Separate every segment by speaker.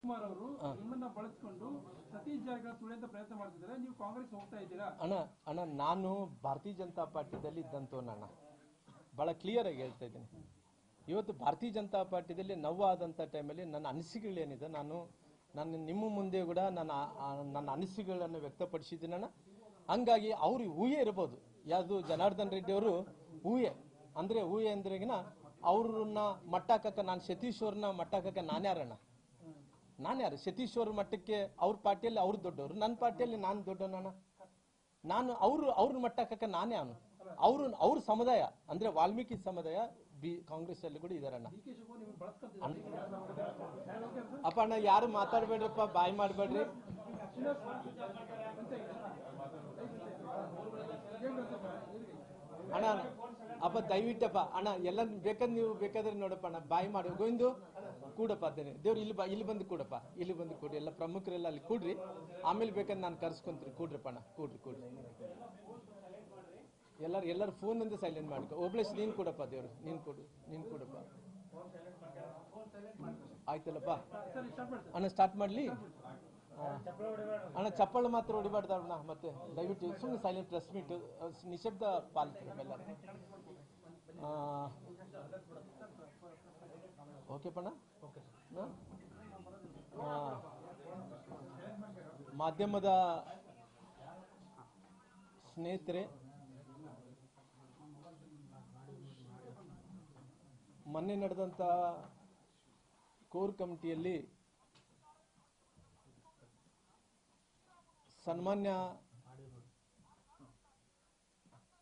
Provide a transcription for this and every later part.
Speaker 1: ಕುಮಾರ್ ಅವರು ನಿಮ್ಮನ್ನ ಬಳಸಿಕೊಂಡು ಸತೀಶ್ ಜಾರಕಿಹೊಳಿ ತುಳಿಯುವಂತ ಪ್ರಯತ್ನ ಮಾಡ್ತಿದ್ದಾರೆ. ನೀವು ಕಾಂಗ್ರೆಸ್ ಹೋಗ್ತಾ ಇದ್ದೀರಾ?
Speaker 2: ಅಣ್ಣ ನಾನು ಭಾರತೀಯ ಜನತಾ ಪಾರ್ಟಿದಲ್ಲಿ ಇದ್ದಂತವನ್ನ ಅಣ್ಣ ಬಹಳ ಕ್ಲಿಯರ್ ಆಗಿ ಹೇಳ್ತಾ ಇದ್ದೀನಿ. ಇವತ್ತು ಭಾರತೀಯ ಜನತಾ ಪಾರ್ಟಿಯಲ್ಲಿ ನೋವಾದಂಥ ಟೈಮಲ್ಲಿ ನನ್ನ ಅನಿಸಿಕೆಗಳೇನಿದೆ ನಾನು ನಿಮ್ಮ ಮುಂದೆ ಕೂಡ ನನ್ನ ಅನಿಸಿಕೆಗಳನ್ನು ವ್ಯಕ್ತಪಡಿಸಿದ್ದೀನಿ ಅಣ್ಣ. ಹಂಗಾಗಿ ಅವ್ರು ಊಹೆ ಇರ್ಬೋದು, ಯಾವುದು ಜನಾರ್ದನ್ ರೆಡ್ಡಿ ಅವರು ಊಹೆ ಅಂದ್ರೆಗಿನ ಅವ್ರನ್ನ ಮಟ್ಟಾಕಕ್ಕೆ ನಾನು ಸತೀಶ್ ಅವ್ರನ್ನ ಮಟ್ಟಾಕಕ್ಕೆ ನಾನ್ಯಾರು ಸತೀಶ್ ಅವ್ರ ಮಟ್ಟಕ್ಕೆ ಅವ್ರ ಪಾರ್ಟಿಯಲ್ಲಿ ಅವ್ರು ದೊಡ್ಡವರು, ನನ್ನ ಪಾರ್ಟಿಯಲ್ಲಿ ನಾನು ದೊಡ್ಡವನಣ್ಣ. ನಾನು ಅವ್ರ ಮಟ್ಟಕ್ಕೆ ನಾನೇ ಅವ್ರ ಸಮುದಾಯ ಅಂದ್ರೆ ವಾಲ್ಮೀಕಿ ಸಮುದಾಯ ಕಾಂಗ್ರೆಸ್ ಅಲ್ಲಿ ಕೂಡ ಇದಾರಣ್ಣ. ಅಪ್ಪ ಅಣ್ಣ ಯಾರು ಮಾತಾಡ್ಬೇಡ್ರಪ್ಪ, ಬಾಯ್ ಮಾಡ್ಬೇಡ್ರಿ ಅಣ್ಣ. ಅಪ್ಪ ದಯವಿಟ್ಟಪ್ಪ ಅಣ್ಣ, ಎಲ್ಲ ಬೇಕಾದ್ರೆ ನೀವು ಬೇಕಾದ್ರೆ ನೋಡಪ್ಪ ಅಣ್ಣ, ಬಾಯ್ ಮಾಡಿ ಗೋವಿಂದು ಕೂಡಪ್ಪ ಅಂತೇನೆ. ದೇವ್ರು ಇಲ್ಲಿ ಬಂದು ಕೂಡಪ್ಪ, ಇಲ್ಲಿ ಬಂದು ಕೂಡ್ರಿ, ಎಲ್ಲ ಪ್ರಮುಖರೆಲ್ಲ ಅಲ್ಲಿ ಕೂಡ್ರಿ, ಆಮೇಲೆ ಬೇಕಾದ್ರೆ ನಾನು ಕರ್ಸ್ಕೊಂತೀನಿ. ಕೂಡ್ರಪ್ಪ ಅಣ್ಣ, ಕೂಡ್ರಿ ಎಲ್ಲರೂ ಫೋನ್ ಇಂದ ಸೈಲೆಂಟ್ ಮಾಡ್ಕೊ. ಒಬ್ಲೇಶ್ ನೀನ್ ಕೊಡಪ್ಪ, ದೇವ್ರು ನೀನ್ ಕೊಡಪ್ಪ. ಆಯ್ತಲ್ಲಪ್ಪ ಅಣ್ಣ, ಸ್ಟಾರ್ಟ್ ಮಾಡ್ಲಿ ಅಣ್ಣ. ಚಪ್ಪಳು ಮಾತ್ರ ಹೊಡಿಬಾರ್ದಣ್ಣ, ಮತ್ತೆ ದಯವಿಟ್ಟು ಸುಮ್ಮನೆ ಸೈಲೆಂಟ್ ಪ್ರೆಸ್ ಮೀಟ್ ನಿಶಬ್ದ ಪಾಲಿಸಲ್ಲ. ಓಕೆ ಪಣ್ಣ. ಮಾಧ್ಯಮದ ಸ್ನೇಹಿತರೆ, ಮೊನ್ನೆ ನಡೆದಂತ ಕೋರ್ ಕಮಿಟಿಯಲ್ಲಿ ಸನ್ಮಾನ್ಯ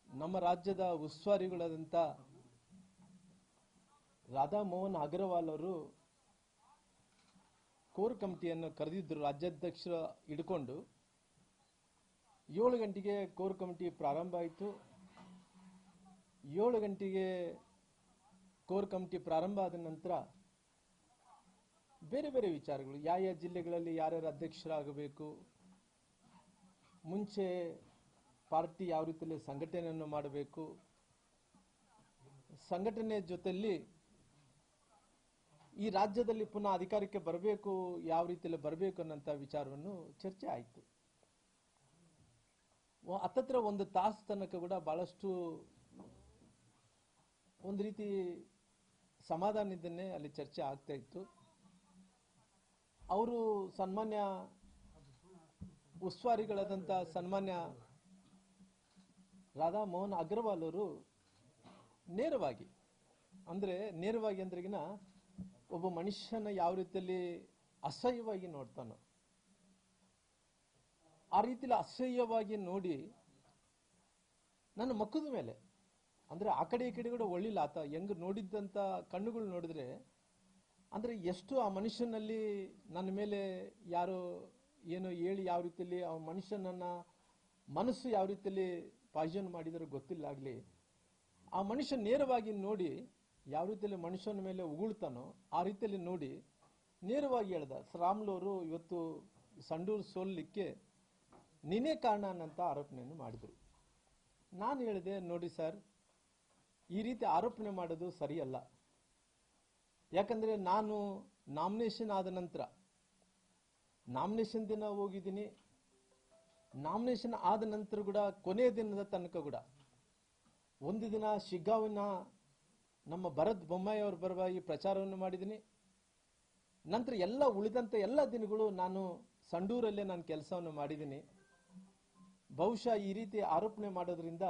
Speaker 2: ನಮ್ಮ ರಾಜ್ಯದ ಉಸ್ತುವಾರಿಗಳಾದಂಥ ರಾಧಾ ಮೋಹನ್ ಅಗ್ರವಾಲ್ ಅವರು ಕೋರ್ ಕಮಿಟಿಯನ್ನು ಕರೆದಿದ್ದರು. ರಾಜ್ಯಾಧ್ಯಕ್ಷರ ಹಿಡ್ಕೊಂಡು 7 ಗಂಟೆಗೆ ಕೋರ್ ಕಮಿಟಿ ಪ್ರಾರಂಭ ಆಯಿತು. 7 ಗಂಟೆಗೆ ಕೋರ್ ಕಮಿಟಿ ಪ್ರಾರಂಭ ಆದ ನಂತರ ಬೇರೆ ಬೇರೆ ವಿಚಾರಗಳು, ಯಾವ ಜಿಲ್ಲೆಗಳಲ್ಲಿ ಯಾರ್ಯಾರು ಅಧ್ಯಕ್ಷರಾಗಬೇಕು, ಮುಂಚೆ ಪಾರ್ಟಿ ಯಾವ ರೀತಿಯಲ್ಲಿ ಸಂಘಟನೆಯನ್ನು ಮಾಡಬೇಕು, ಸಂಘಟನೆ ಜೊತೆಯಲ್ಲಿ ಈ ರಾಜ್ಯದಲ್ಲಿ ಪುನಃ ಅಧಿಕಾರಕ್ಕೆ ಬರಬೇಕು, ಯಾವ ರೀತಿಯಲ್ಲಿ ಬರಬೇಕು ಅನ್ನೋಂಥ ವಿಚಾರವನ್ನು ಚರ್ಚೆ ಆಯಿತು. ಹತ್ತತ್ರ 1 ತಾಸು ತನಕ ಕೂಡ ಬಹಳಷ್ಟು ಒಂದು ರೀತಿ ಸಮಾಧಾನದಿಂದನೇ ಅಲ್ಲಿ ಚರ್ಚೆ ಆಗ್ತಾ ಇತ್ತು. ಅವರು ಸನ್ಮಾನ್ಯ ಉಸ್ತುವಾರಿಗಳಾದಂಥ ಸನ್ಮಾನ್ಯ ರಾಧಾ ಮೋಹನ್ ಅಗ್ರವಾಲ್ ಅವರು ನೇರವಾಗಿ ಅಂದ್ರೆಗಿನ ಒಬ್ಬ ಮನುಷ್ಯನ ಯಾವ ರೀತಿಯಲ್ಲಿ ಅಸಹ್ಯವಾಗಿ ನೋಡ್ತಾನೋ ಆ ರೀತಿಯಲ್ಲಿ ಅಸಹ್ಯವಾಗಿ ನೋಡಿ ನನ್ನ ಮುಖದ ಮೇಲೆ, ಅಂದ್ರೆ ಆ ಕಡೆ ಈ ಕಡೆ ಕೂಡ ಒಳ್ಳಿಲ್ಲ, ಆತ ಹೆಂಗ್ ನೋಡಿದ್ದಂತ ಕಣ್ಣುಗಳು ನೋಡಿದ್ರೆ ಅಂದ್ರೆ ಎಷ್ಟು ಆ ಮನುಷ್ಯನಲ್ಲಿ ನನ್ನ ಮೇಲೆ ಯಾರೋ ಏನೋ ಹೇಳಿ ಯಾವ ರೀತಿಯಲ್ಲಿ ಆ ಮನುಷ್ಯನನ್ನ ಮನಸ್ಸು ಯಾವ ರೀತಿಯಲ್ಲಿ ಪಾಯ್ಸನ್ ಮಾಡಿದರೂ ಗೊತ್ತಿಲ್ಲ ಆಗ್ಲಿ, ಆ ಮನುಷ್ಯ ನೇರವಾಗಿ ನೋಡಿ ಯಾವ ರೀತಿಯಲ್ಲಿ ಮನುಷ್ಯನ ಮೇಲೆ ಉಗುಳ್ತಾನೋ ಆ ರೀತಿಯಲ್ಲಿ ನೋಡಿ ನೇರವಾಗಿ ಹೇಳ್ದ. ರಾಮ್ಲವರು ಇವತ್ತು ಸಂಡೂರು ಸೋಲಿಕ್ಕೆ ನೀನೇ ಕಾರಣ ಅನ್ನಂತ ಆರೋಪಣೆಯನ್ನು ಮಾಡಿದ್ರು. ನಾನು ಹೇಳಿದೆ, ನೋಡಿ ಸರ್, ಈ ರೀತಿ ಆರೋಪಣೆ ಮಾಡೋದು ಸರಿಯಲ್ಲ. ಯಾಕಂದ್ರೆ ನಾನು ನಾಮಿನೇಷನ್ ಆದ ನಂತರ ನಾಮಿನೇಷನ್ ದಿನ ಹೋಗಿದ್ದೀನಿ, ನಾಮಿನೇಷನ್ ಆದ ನಂತರ ಕೂಡ ಕೊನೆಯ ದಿನದ ತನಕ ಕೂಡ ಒಂದು ದಿನ ಶಿಗ್ಗಾವಿನ ನಮ್ಮ ಭರತ್ ಬೊಮ್ಮಾಯಿ ಅವರ ಪರವಾಗಿ ಪ್ರಚಾರವನ್ನು ಮಾಡಿದ್ದೀನಿ. ನಂತರ ಎಲ್ಲ ಉಳಿದಂತ ಎಲ್ಲ ದಿನಗಳು ನಾನು ಸಂಡೂರಲ್ಲೇ ನಾನು ಕೆಲಸವನ್ನು ಮಾಡಿದ್ದೀನಿ. ಬಹುಶಃ ಈ ರೀತಿ ಆರೋಪಣೆ ಮಾಡೋದ್ರಿಂದ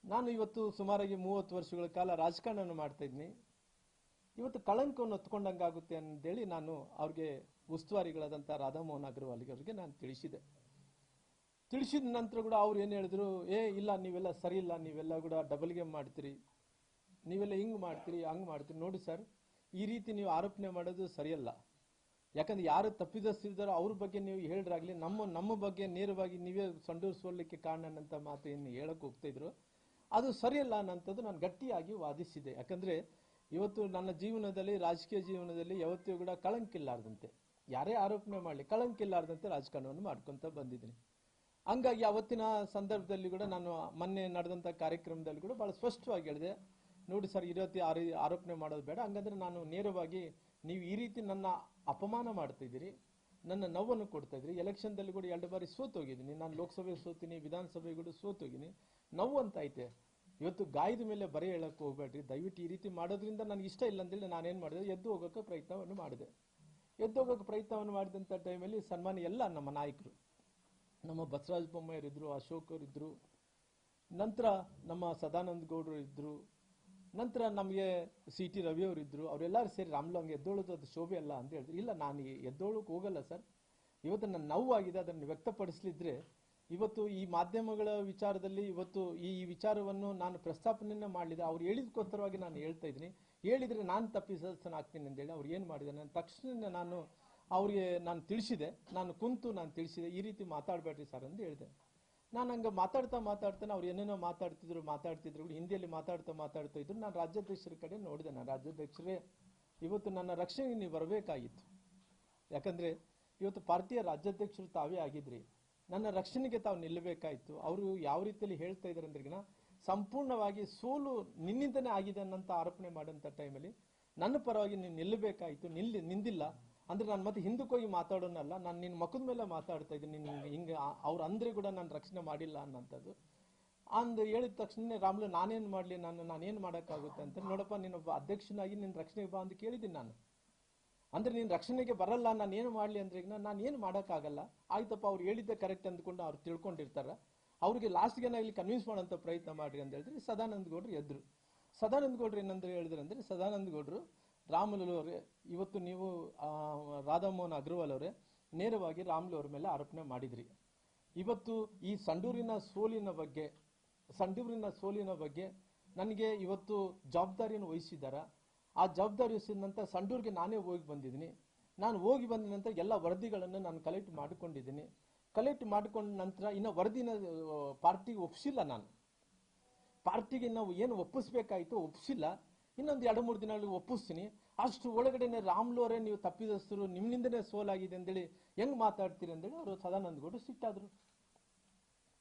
Speaker 2: ನಾನು ಇವತ್ತು ಸುಮಾರಾಗಿ 30 ವರ್ಷಗಳ ಕಾಲ ರಾಜಕಾರಣವನ್ನು ಮಾಡ್ತಾ ಇದ್ದೀನಿ, ಇವತ್ತು ಕಳಂಕವನ್ನು ಹೊತ್ಕೊಂಡಂಗಾಗುತ್ತೆ ಅಂತೇಳಿ ನಾನು ಅವ್ರಿಗೆ ಉಸ್ತುವಾರಿಗಳಾದಂಥ ರಾಧಾ ಮೋಹನ್ ಅಗ್ರವಾಲ್ ಅವರಿಗೆ ನಾನು ತಿಳಿಸಿದ ನಂತರ ಕೂಡ ಅವ್ರು ಏನು ಹೇಳಿದ್ರು, ಇಲ್ಲ ನೀವೆಲ್ಲ ಸರಿ ಇಲ್ಲ, ನೀವೆಲ್ಲ ಕೂಡ ಡಬಲ್ ಗೇಮ್ ಮಾಡ್ತೀರಿ, ನೀವೆಲ್ಲ ಹಿಂಗ್ ಮಾಡ್ತೀರಿ ಹಂಗ್ ಮಾಡ್ತೀರಿ. ನೋಡಿ ಸರ್, ಈ ರೀತಿ ನೀವು ಆರೋಪಣೆ ಮಾಡೋದು ಸರಿಯಲ್ಲ. ಯಾಕಂದ್ರೆ ಯಾರು ತಪ್ಪಿದಸ್ತಿದ್ದಾರೋ ಅವ್ರ ಬಗ್ಗೆ ನೀವು ಹೇಳ್ರಾಗ್ಲಿ, ನಮ್ಮ ಬಗ್ಗೆ ನೇರವಾಗಿ ನೀವೇ ಸಂಡೂರು ಸೋಲಿಕ್ಕೆ ಕಾರಣ ಅನ್ನಂತ ಮಾತು ಏನು ಹೇಳಕ್ ಹೋಗ್ತಾ ಇದ್ರು, ಅದು ಸರಿಯಲ್ಲ ಅನ್ನೋಂಥದ್ದು ನಾನು ಗಟ್ಟಿಯಾಗಿ ವಾದಿಸಿದೆ. ಯಾಕಂದ್ರೆ ಇವತ್ತು ನನ್ನ ಜೀವನದಲ್ಲಿ, ರಾಜಕೀಯ ಜೀವನದಲ್ಲಿ ಯಾವತ್ತೂ ಕೂಡ ಕಳಂಕಿಲ್ಲಾರ್ದಂತೆ, ಯಾರೇ ಆರೋಪಣೆ ಮಾಡಲಿ ಕಳಂಕಿಲ್ಲಾರ್ದಂತೆ ರಾಜಕಾರಣವನ್ನು ಮಾಡ್ಕೊಂತ ಬಂದಿದ್ದೀನಿ. ಹಂಗಾಗಿ ಅವತ್ತಿನ ಸಂದರ್ಭದಲ್ಲಿ ಕೂಡ ನಾನು ಮೊನ್ನೆ ನಡೆದಂತ ಕಾರ್ಯಕ್ರಮದಲ್ಲಿ ಕೂಡ ಬಹಳ ಸ್ಪಷ್ಟವಾಗಿ ಹೇಳಿದೆ, ನೋಡಿ ಸರ್, ಈ ರೀತಿ ಆರೋಪಣೆ ಮಾಡೋದು ಬೇಡ, ಹಂಗಂದ್ರೆ ನಾನು ನೇರವಾಗಿ ನೀವು ಈ ರೀತಿ ನನ್ನ ಅಪಮಾನ ಮಾಡ್ತಾ ಇದ್ದೀರಿ, ನನ್ನ ನೋವನ್ನು ಕೊಡ್ತಾ ಇದ್ರಿ. ಎಲೆಕ್ಷನ್ದಲ್ಲಿ ಕೂಡ 2 ಬಾರಿ ಸೋತೋಗಿದ್ದೀನಿ. ನಾನು ಲೋಕಸಭೆ ಸೋತೀನಿ, ವಿಧಾನಸಭೆ ಕೂಡ ಸೋತೋಗಿನಿ. ನೋವು ಅಂತ ಐತೆ. ಇವತ್ತು ಗಾಯದ ಮೇಲೆ ಬರೆ ಹೇಳಕ್ ಹೋಗ್ಬೇಡ್ರಿ ದಯವಿಟ್ಟು. ಈ ರೀತಿ ಮಾಡೋದ್ರಿಂದ ನನಗೆ ಇಷ್ಟ ಇಲ್ಲ ಅಂತೇಳಿ ನಾನೇನು ಮಾಡಿದೆ, ಎದ್ದು ಹೋಗೋಕೆ ಪ್ರಯತ್ನವನ್ನು ಮಾಡಿದೆ. ಎದ್ದು ಹೋಗೋಕೆ ಪ್ರಯತ್ನವನ್ನು ಮಾಡಿದಂಥ ಟೈಮಲ್ಲಿ ಸನ್ಮಾನ್ಯ ಎಲ್ಲ ನಮ್ಮ ನಾಯಕರು, ನಮ್ಮ ಬಸವರಾಜ ಬೊಮ್ಮಾಯಿಯರಿದ್ರು, ಅಶೋಕ್ ಅವರಿದ್ರು, ನಂತರ ನಮ್ಮ ಸದಾನಂದ ಗೌಡರು ಇದ್ರು, ನಂತರ ನಮಗೆ CT ರವಿ ಅವರಿದ್ರು. ಅವರೆಲ್ಲರೂ ಸೇರಿ ರಾಮ್ಲು ಹಂಗೆ ಎದ್ದೋಳೋದು ಅದು ಶೋಭೆ ಅಲ್ಲ ಅಂತ ಹೇಳಿದ್ರು. ಇಲ್ಲ, ನಾನು ಎದ್ದೋಳಕ್ಕೆ ಹೋಗಲ್ಲ ಸರ್. ಇವತ್ತು ನನ್ನ ನೋವಾಗಿದೆ, ಅದನ್ನು ವ್ಯಕ್ತಪಡಿಸಲಿದ್ರೆ ಇವತ್ತು ಈ ಮಾಧ್ಯಮಗಳ ವಿಚಾರದಲ್ಲಿ ಇವತ್ತು ಈ ವಿಚಾರವನ್ನು ನಾನು ಪ್ರಸ್ತಾಪನೆಯನ್ನ ಮಾಡಲಿದೆ. ಅವ್ರು ಹೇಳಿದಕ್ಕೋಸ್ಕರವಾಗಿ ನಾನು ಹೇಳ್ತಾ ಇದ್ದೀನಿ. ಹೇಳಿದ್ರೆ ನಾನು ತಪ್ಪಿಸಲಾಗ್ತೀನಿ ಅಂತೇಳಿ ಅವ್ರು ಏನು ಮಾಡಿದೆ, ನಾನು ತಕ್ಷಣ ಅವ್ರಿಗೆ ನಾನು ತಿಳಿಸಿದೆ. ನಾನು ತಿಳಿಸಿದೆ, ಈ ರೀತಿ ಮಾತಾಡಬೇಡ್ರಿ ಸರ್ ಅಂತ ಹೇಳಿದೆ. ನಾನು ಹಂಗೆ ಮಾತಾಡ್ತಾನೆ ಅವ್ರು ಏನೇನೋ ಮಾತಾಡ್ತಿದ್ರು ಹಿಂದಿಯಲ್ಲಿ ಮಾತಾಡ್ತಾ ಇದ್ರು. ನಾನು ರಾಜ್ಯಾಧ್ಯಕ್ಷರ ಕಡೆ ನೋಡಿದೆ. ನಾನು ರಾಜ್ಯಾಧ್ಯಕ್ಷರೇ, ಇವತ್ತು ನನ್ನ ರಕ್ಷಣೆಗೆ ನೀವು ಬರಬೇಕಾಗಿತ್ತು. ಯಾಕಂದ್ರೆ ಇವತ್ತು ಪಾರ್ಟಿಯ ರಾಜ್ಯಾಧ್ಯಕ್ಷರು ತಾವೇ ಆಗಿದ್ರಿ. ನನ್ನ ರಕ್ಷಣೆಗೆ ತಾವು ನಿಲ್ಲಬೇಕಾಯಿತು. ಅವರು ಯಾವ ರೀತಿಯಲ್ಲಿ ಹೇಳ್ತಾ ಇದ್ದಾರೆ ಅಂದ್ರೆಗಿನ ಸಂಪೂರ್ಣವಾಗಿ ಸೋಲು ನಿನ್ನಿಂದನೇ ಆಗಿದೆ ಅನ್ನೋಂಥ ಆರೋಪಣೆ ಮಾಡೋಂಥ ಟೈಮಲ್ಲಿ ನನ್ನ ಪರವಾಗಿ ನೀನು ನಿಲ್ಲಬೇಕಾಯಿತು. ನಿಂದಿಲ್ಲ ಅಂದ್ರೆ ನಾನು ಮತ್ತೆ ಹಿಂದಕ್ಕೆ ಹೋಗಿ ಮಾತಾಡೋನಲ್ಲ, ನಾನು ನಿನ್ನ ಮುಖದ ಮೇಲೆ ಮಾತಾಡ್ತಾ ಇದ್ದೀನಿ. ಹಿಂಗೆ ಅವ್ರು ಅಂದ್ರೆ ಕೂಡ ನಾನು ರಕ್ಷಣೆ ಮಾಡಿಲ್ಲ ಅನ್ನೋಂಥದ್ದು ಹೇಳಿದ ತಕ್ಷಣ ರಾಮ್ಲು ನಾನೇನು ಮಾಡಲಿ, ನಾನೇನು ಮಾಡೋಕ್ಕಾಗುತ್ತೆ ಅಂತ. ನೋಡಪ್ಪ, ನೀನೊಬ್ಬ ಅಧ್ಯಕ್ಷನಾಗಿ ನಿನ್ನ ರಕ್ಷಣೆಗೆ ಬಾ ಅಂತ ಕೇಳಿದ್ದೀನಿ ನಾನು. ಅಂದ್ರೆ ನೀನು ರಕ್ಷಣೆಗೆ ಬರಲ್ಲ, ನಾನು ಏನು ಮಾಡಲಿ ಅಂದ್ರೆ ಈಗ ನಾನು ಏನು ಮಾಡೋಕ್ಕಾಗಲ್ಲ. ಆಯ್ತಪ್ಪ, ಅವ್ರು ಹೇಳಿದ್ದೆ ಕರೆಕ್ಟ್ ಅಂದ್ಕೊಂಡು ಅವ್ರು ತಿಳ್ಕೊಂಡಿರ್ತಾರ. ಅವ್ರಿಗೆ ಲಾಸ್ಟ್ಗೆ ಏನಾಗಲಿ ಕನ್ವಿನ್ಸ್ ಮಾಡೋಂಥ ಪ್ರಯತ್ನ ಮಾಡ್ರಿ ಅಂತ ಹೇಳಿದ್ರೆ ಸದಾನಂದ ಗೌಡ್ರು ಎದ್ರು. ಸದಾನಂದ ಗೌಡ್ರು ಏನಂದ್ರೆ ಹೇಳಿದ್ರಂದ್ರೆ, ಸದಾನಂದ ಗೌಡ್ರು, ರಾಮುಲು ಅವರೇ, ಇವತ್ತು ನೀವು ರಾಧಾಮೋಹನ್ ಅಗ್ರವಾಲ್ ಅವರೇ ನೇರವಾಗಿ ರಾಮುಲು ಅವ್ರ ಮೇಲೆ ಆರೋಪಣೆ ಮಾಡಿದ್ರಿ. ಇವತ್ತು ಈ ಸಂಡೂರಿನ ಸೋಲಿನ ಬಗ್ಗೆ ನನಗೆ ಇವತ್ತು ಜವಾಬ್ದಾರಿಯನ್ನು ವಹಿಸಿದಾರ. ಆ ಜವಾಬ್ದಾರಿ ವಹಿಸಿದ ನಂತರ ಸಂಡೂರಿಗೆ ನಾನೇ ಹೋಗಿ ಬಂದಿದ್ದೀನಿ. ನಾನು ಹೋಗಿ ಬಂದ ನಂತರ ಎಲ್ಲ ವರದಿಗಳನ್ನು ನಾನು ಕಲೆಕ್ಟ್ ಮಾಡಿಕೊಂಡಿದ್ದೀನಿ. ಕಲೆಕ್ಟ್ ಮಾಡಿಕೊಂಡ ನಂತರ ಇನ್ನು ವರದಿನ ಪಾರ್ಟಿಗೆ ಒಪ್ಪಿಸಿಲ್ಲ. ನಾನು ಪಾರ್ಟಿಗೆ ನಾವು ಏನು ಒಪ್ಪಿಸ್ಬೇಕಾಯ್ತು ಒಪ್ಪಿಸಿಲ್ಲ. ಇನ್ನೊಂದು 2-3 ದಿನಗಳಲ್ಲಿ ಒಪ್ಪಿಸ್ತೀನಿ. ಅಷ್ಟು ಒಳಗಡೆನೆ ರಾಮ್ಲು ಅವರೇ ನೀವು ತಪ್ಪಿದಸ್ತರು, ನಿಮ್ಮಿಂದನೇ ಸೋಲಾಗಿದೆ ಅಂತೇಳಿ ಹೆಂಗ್ ಮಾತಾಡ್ತೀರಿ ಅಂತೇಳಿ ಅವರು ಸದಾನಂದ ಗೌಡರು ಸಿಟ್ಟಾದ್ರು.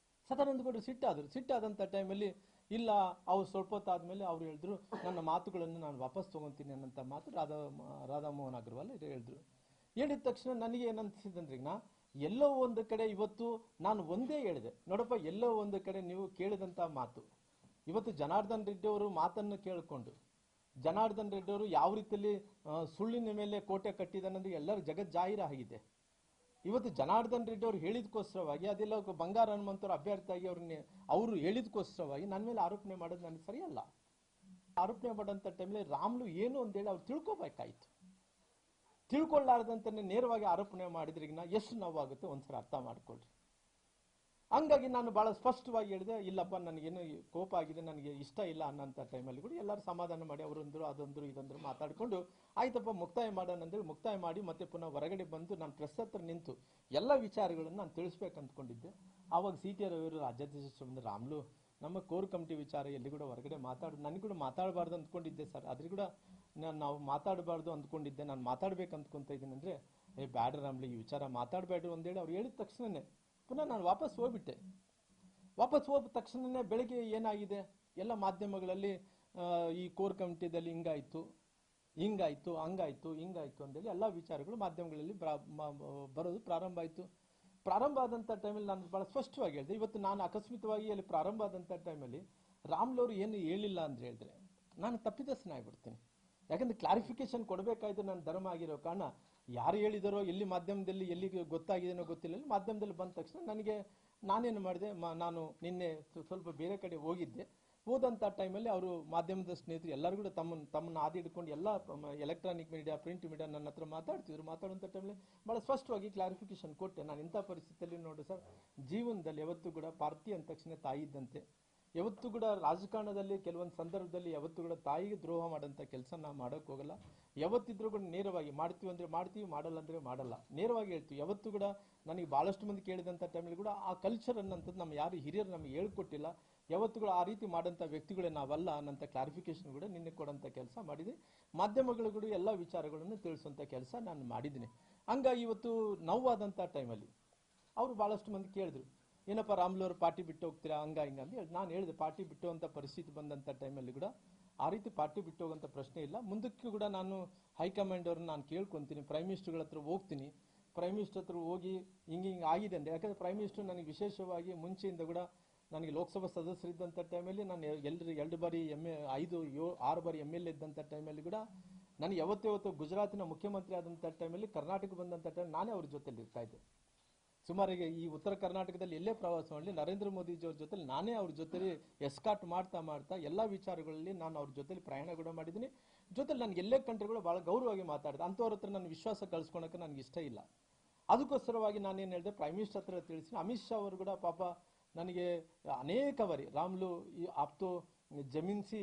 Speaker 2: ಸಿಟ್ಟಾದಂಥ ಟೈಮಲ್ಲಿ ಇಲ್ಲ, ಅವ್ರು ಸ್ವಲ್ಪ ಹೊತ್ತಾದ್ಮೇಲೆ ಅವ್ರು ಹೇಳಿದ್ರು, ನನ್ನ ಮಾತುಗಳನ್ನು ನಾನು ವಾಪಸ್ ತಗೊಂತೀನಿ ಅನ್ನೋಂಥ ಮಾತು ರಾಧಾಮೋಹನ್ ಅಗ್ರವಾಲ್ ಹೇಳಿದ್ರು. ಹೇಳಿದ ತಕ್ಷಣ ನನಗೆ ಏನನ್ಸಿದಂದ್ರೆ, ಎಲ್ಲೋ ಒಂದು ಕಡೆ ಇವತ್ತು ನಾನು ಒಂದೇ ಹೇಳಿದೆ, ನೋಡಪ್ಪ, ಎಲ್ಲೋ ಒಂದು ಕಡೆ ನೀವು ಕೇಳಿದಂಥ ಮಾತು, ಇವತ್ತು ಜನಾರ್ದನ್ ರೆಡ್ಡಿ ಅವರು ಮಾತನ್ನು ಕೇಳಿಕೊಂಡು ಜನಾರ್ದನ್ ರೆಡ್ಡಿ ಅವರು ಯಾವ ರೀತಿಯಲ್ಲಿ ಸುಳ್ಳಿನ ಮೇಲೆ ಕೋಟೆ ಕಟ್ಟಿದಾನಂದ್ರೆ ಎಲ್ಲರ ಜಗತ್ ಜಾಹೀರಾಗಿದೆ. ಇವತ್ತು ಜನಾರ್ದನ್ ರೆಡ್ಡಿ ಅವರು ಹೇಳಿದಕ್ಕೋಸ್ಕರವಾಗಿ, ಅದೆಲ್ಲ ಬಂಗಾರ ಹನುಮಂತವ್ರ ಅಭ್ಯರ್ಥಿಯಾಗಿ ಅವರು ಹೇಳಿದಕ್ಕೋಸ್ಕರವಾಗಿ ನನ್ನ ಮೇಲೆ ಆರೋಪಣೆ ಮಾಡೋದು ನನಗೆ ಸರಿಯಲ್ಲ. ಆರೋಪಣೆ ಮಾಡೋಂಥ ಟೈಮಲ್ಲಿ ರಾಮ್ಲು ಏನು ಅಂತೇಳಿ ಅವ್ರು ತಿಳ್ಕೊಬೇಕಾಯ್ತು. ತಿಳ್ಕೊಳ್ಳಾರ್ದಂತಾನೆ ನೇರವಾಗಿ ಆರೋಪಣೆ ಮಾಡಿದ್ರಿಗಿನ ಎಷ್ಟು ನೋವಾಗುತ್ತೆ ಒಂದ್ಸಲ ಅರ್ಥ ಮಾಡ್ಕೊಳ್ರಿ. ಹಂಗಾಗಿ ನಾನು ಬಹಳ ಸ್ಪಷ್ಟವಾಗಿ ಹೇಳಿದೆ, ಇಲ್ಲಪ್ಪ, ನನಗೇನು ಕೋಪ ಆಗಿದೆ, ನನಗೆ ಇಷ್ಟ ಇಲ್ಲ ಅನ್ನೋಂಥ ಟೈಮಲ್ಲಿ ಕೂಡ ಎಲ್ಲರೂ ಸಮಾಧಾನ ಮಾಡಿ ಅವರೊಂದ್ರು ಅದೊಂದ್ರು ಇದೊಂದ್ರು ಮಾತಾಡಿಕೊಂಡು ಆಯ್ತಪ್ಪ ಮುಕ್ತಾಯ ಮಾಡೋಣ ಅಂತೇಳಿ ಮುಕ್ತಾಯ ಮಾಡಿ ಮತ್ತೆ ಪುನಃ ಹೊರಗಡೆ ಬಂದು ನಾನು ಪ್ರೆಸ್ ಹತ್ರ ನಿಂತು ಎಲ್ಲ ವಿಚಾರಗಳನ್ನು ನಾನು ತಿಳಿಸ್ಬೇಕು ಅಂದ್ಕೊಂಡಿದ್ದೆ. ಆವಾಗ CT ರವಿಯವರು ರಾಜ್ಯಾಧ್ಯಕ್ಷರು ಬಂದು, ರಾಮ್ಲು, ನಮ್ಮ ಕೋರ್ ಕಮಿಟಿ ವಿಚಾರ ಎಲ್ಲಿ ಕೂಡ ಹೊರಗಡೆ ನನಗೆ ಕೂಡ ಮಾತಾಡಬಾರ್ದು ಅಂದ್ಕೊಂಡಿದ್ದೆ ಸರ್, ಆದ್ರೆ ಕೂಡ ನಾವು ಮಾತಾಡಬಾರ್ದು ಅಂದ್ಕೊಂಡಿದ್ದೆ, ನಾನು ಮಾತಾಡ್ಬೇಕು ಅಂದ್ಕೊಂತ ಇದ್ದೀನಿ ಅಂದ್ರೆ, ಬ್ಯಾಡ ರಾಮ್ಲು, ಈ ವಿಚಾರ ಮಾತಾಡಬೇಡ್ರು ಅಂತೇಳಿ ಅವ್ರು ಹೇಳಿದ ತಕ್ಷಣನೇ ಪುನಃ ನಾನು ವಾಪಸ್ ಹೋಗ್ಬಿಟ್ಟೆ. ವಾಪಸ್ ಹೋದ ತಕ್ಷಣನೇ ಬೆಳಗ್ಗೆ ಏನಾಗಿದೆ ಎಲ್ಲ ಮಾಧ್ಯಮಗಳಲ್ಲಿ ಈ ಕೋರ್ ಕಮಿಟಿದಲ್ಲಿ ಹಿಂಗಾಯ್ತು ಅಂತೇಳಿ ಎಲ್ಲ ವಿಚಾರಗಳು ಮಾಧ್ಯಮಗಳಲ್ಲಿ ಬರೋದು ಪ್ರಾರಂಭ ಆಯಿತು. ಪ್ರಾರಂಭ ಆದಂಥ ಟೈಮಲ್ಲಿ ನಾನು ಬಹಳ ಸ್ಪಷ್ಟವಾಗಿ ಹೇಳಿದೆ. ಇವತ್ತು ನಾನು ಅಕಸ್ಮಿತವಾಗಿ ಅಲ್ಲಿ ಪ್ರಾರಂಭ ಆದಂಥ ಟೈಮಲ್ಲಿ ರಾಮ್ಲು ಅವರು ಏನು ಹೇಳಿಲ್ಲ ಅಂತ ಹೇಳಿದ್ರೆ ನಾನು ತಪ್ಪಿತಸ್ಥನಾಗ್ಬಿಡ್ತೀನಿ. ಯಾಕಂದ್ರೆ ಕ್ಲಾರಿಫಿಕೇಶನ್ ಕೊಡಬೇಕಾಯ್ತು. ನನ್ನ ಧರ್ಮ ಆಗಿರೋ ಕಾರಣ ಯಾರು ಹೇಳಿದಾರೋ, ಎಲ್ಲಿ ಮಾಧ್ಯಮದಲ್ಲಿ ಎಲ್ಲಿ ಗೊತ್ತಾಗಿದೆನೋ ಗೊತ್ತಿಲ್ಲ, ಮಾಧ್ಯಮದಲ್ಲಿ ಬಂದ ತಕ್ಷಣ ನಾನೇನು ಮಾಡಿದೆ, ನಾನು ನಿನ್ನೆ ಸ್ವಲ್ಪ ಬೇರೆ ಕಡೆ ಹೋದಂಥ ಟೈಮಲ್ಲಿ ಅವರು ಮಾಧ್ಯಮದ ಸ್ನೇಹಿತರು ಎಲ್ಲರೂ ಕೂಡ ತಮ್ಮನ್ನು ಆದಿ ಹಿಡ್ಕೊಂಡು ಎಲ್ಲ ಎಲೆಕ್ಟ್ರಾನಿಕ್ ಮೀಡಿಯಾ, ಪ್ರಿಂಟ್ ಮೀಡಿಯಾ ನನ್ನ ಹತ್ರ ಮಾತಾಡುವಂಥ ಟೈಮಲ್ಲಿ ಭಾಳ ಸ್ಪಷ್ಟವಾಗಿ ಕ್ಲಾರಿಫಿಕೇಶನ್ ಕೊಟ್ಟೆ. ನಾನು ಇಂಥ ಪರಿಸ್ಥಿತಿಯಲ್ಲಿ ನೋಡಿ ಸರ್, ಜೀವನದಲ್ಲಿ ಯಾವತ್ತೂ ಕೂಡ ಪಾರ್ಟಿ ಅಂದ ತಕ್ಷಣ ತಾಯಿ ಇದ್ದಂತೆ. ಯಾವತ್ತೂ ಕೂಡ ರಾಜಕಾರಣದಲ್ಲಿ ಕೆಲವೊಂದು ಸಂದರ್ಭದಲ್ಲಿ ಯಾವತ್ತೂ ಕೂಡ ತಾಯಿಗೆ ದ್ರೋಹ ಮಾಡೋಂಥ ಕೆಲಸ ನಾವು ಮಾಡೋಕೆ ಹೋಗಲ್ಲ. ಯಾವತ್ತಿದ್ರೂ ಕೂಡ ನೇರವಾಗಿ ಮಾಡ್ತೀವಿ ಅಂದರೆ ಮಾಡ್ತೀವಿ, ಮಾಡಲ್ಲ ಅಂದರೆ ಮಾಡಲ್ಲ, ನೇರವಾಗಿ ಹೇಳ್ತೀವಿ. ಯಾವತ್ತೂ ಕೂಡ ನನಗೆ ಭಾಳಷ್ಟು ಮಂದಿ ಕೇಳಿದಂಥ ಟೈಮಲ್ಲಿ ಕೂಡ ಆ ಕಲ್ಚರ್ ಅನ್ನೋಂಥದ್ದು ನಮ್ಮ ಯಾರು ಹಿರಿಯರು ನಮಗೆ ಹೇಳ್ಕೊಟ್ಟಿಲ್ಲ. ಯಾವತ್ತೂ ಕೂಡ ಆ ರೀತಿ ಮಾಡೋಂಥ ವ್ಯಕ್ತಿಗಳೇ ನಾವಲ್ಲ ಅನ್ನೋಂಥ ಕ್ಲಾರಿಫಿಕೇಶನ್ ಕೂಡ ನಿನ್ನೆ ಕೊಡೋಂಥ ಕೆಲಸ ಮಾಡಿದೆ. ಮಾಧ್ಯಮಗಳಿಗೂ ಎಲ್ಲ ವಿಚಾರಗಳನ್ನು ತಿಳಿಸುವಂಥ ಕೆಲಸ ನಾನು ಮಾಡಿದ್ದೀನಿ. ಹಂಗಾಗಿ ಇವತ್ತು ನೋವಾದಂಥ ಟೈಮಲ್ಲಿ ಅವರು ಭಾಳಷ್ಟು ಮಂದಿ ಕೇಳಿದ್ರು, ಏನಪ್ಪ ರಾಮ್ಲು ಅವರು ಪಾರ್ಟಿ ಬಿಟ್ಟು ಹೋಗ್ತೀರಾ ಹಂಗ ಹಿಂಗ ಅಂತ ಹೇಳಿ. ನಾನು ಹೇಳಿದೆ, ಪಾರ್ಟಿ ಬಿಟ್ಟು ಅಂತ ಪರಿಸ್ಥಿತಿ ಬಂದಂಥ ಟೈಮಲ್ಲಿ ಕೂಡ ಆ ರೀತಿ ಪಾರ್ಟಿ ಬಿಟ್ಟು ಹೋಗುವಂಥ ಪ್ರಶ್ನೆ ಇಲ್ಲ. ಮುಂದಕ್ಕೂ ಕೂಡ ನಾನು ಹೈಕಮಾಂಡ್ ಅವ್ರನ್ನ ನಾನು ಕೇಳ್ಕೊತೀನಿ, ಪ್ರೈಮ್ ಮಿನಿಸ್ಟರ್ಗಳ ಹತ್ರ ಹೋಗ್ತೀನಿ. ಪ್ರೈಮ್ ಮಿನಿಸ್ಟರ್ ಹತ್ರ ಹೋಗಿ ಹಿಂಗೆ ಆಗಿದೆ ಅಂದರೆ, ಯಾಕಂದರೆ ಪ್ರೈಮ್ ಮಿನಿಸ್ಟರ್ ನನಗೆ ವಿಶೇಷವಾಗಿ ಮುಂಚೆಯಿಂದ ಕೂಡ ನನಗೆ ಲೋಕಸಭಾ ಸದಸ್ಯರಿದ್ದಂಥ ಟೈಮಲ್ಲಿ ನಾನು ಎರಡು ಬಾರಿ ಆರು ಬಾರಿ MLA ಇದ್ದಂಥ ಟೈಮಲ್ಲಿ ಕೂಡ ನನಗೆ ಯಾವತ್ತೂ ಗುಜರಾತಿನ ಮುಖ್ಯಮಂತ್ರಿ ಆದಂಥ ಟೈಮಲ್ಲಿ ಕರ್ನಾಟಕ ಬಂದಂಥ ಟೈಮ್ ನಾನೇ ಅವ್ರ ಜೊತೆಲಿ ಇರ್ತಾ ಇದ್ದೆ. ಸುಮಾರಿಗೆ ಈ ಉತ್ತರ ಕರ್ನಾಟಕದಲ್ಲಿ ಎಲ್ಲೇ ಪ್ರವಾಸ ಮಾಡಲಿ ನರೇಂದ್ರ ಮೋದಿಜಿಯವ್ರ ಜೊತೆಲಿ ನಾನೇ ಅವ್ರ ಜೊತೆಲಿ ಎಸ್ಕಾಟ್ ಮಾಡ್ತಾ ಎಲ್ಲ ವಿಚಾರಗಳಲ್ಲಿ ನಾನು ಅವ್ರ ಜೊತೆಲಿ ಪ್ರಯಾಣ ಕೂಡ ಮಾಡಿದ್ದೀನಿ. ಜೊತೆಲಿ ನನಗೆ ಎಲ್ಲೇ ಕಂಟ್ರಿಗಳು ಭಾಳ ಗೌರವವಾಗಿ ಮಾತಾಡಿದೆ. ಅಂಥವ್ರ ಹತ್ರ ನನ್ನ ವಿಶ್ವಾಸ ಕಳ್ಸ್ಕೊಳಕ್ಕೆ ನನಗೆ ಇಷ್ಟ ಇಲ್ಲ. ಅದಕ್ಕೋಸ್ಕರವಾಗಿ ನಾನೇನು ಹೇಳಿದೆ, ಪ್ರೈಮ್ ಮಿನಿಸ್ಟರ್ ಹತ್ರ ತಿಳಿಸಿ. ಅಮಿತ್ ಶಾ ಅವರು ಕೂಡ ಪಾಪ ನನಗೆ ಅನೇಕ ಬಾರಿ ರಾಮ್ಲು ಆಪ್ತು ಜಮೀನ್ಸಿ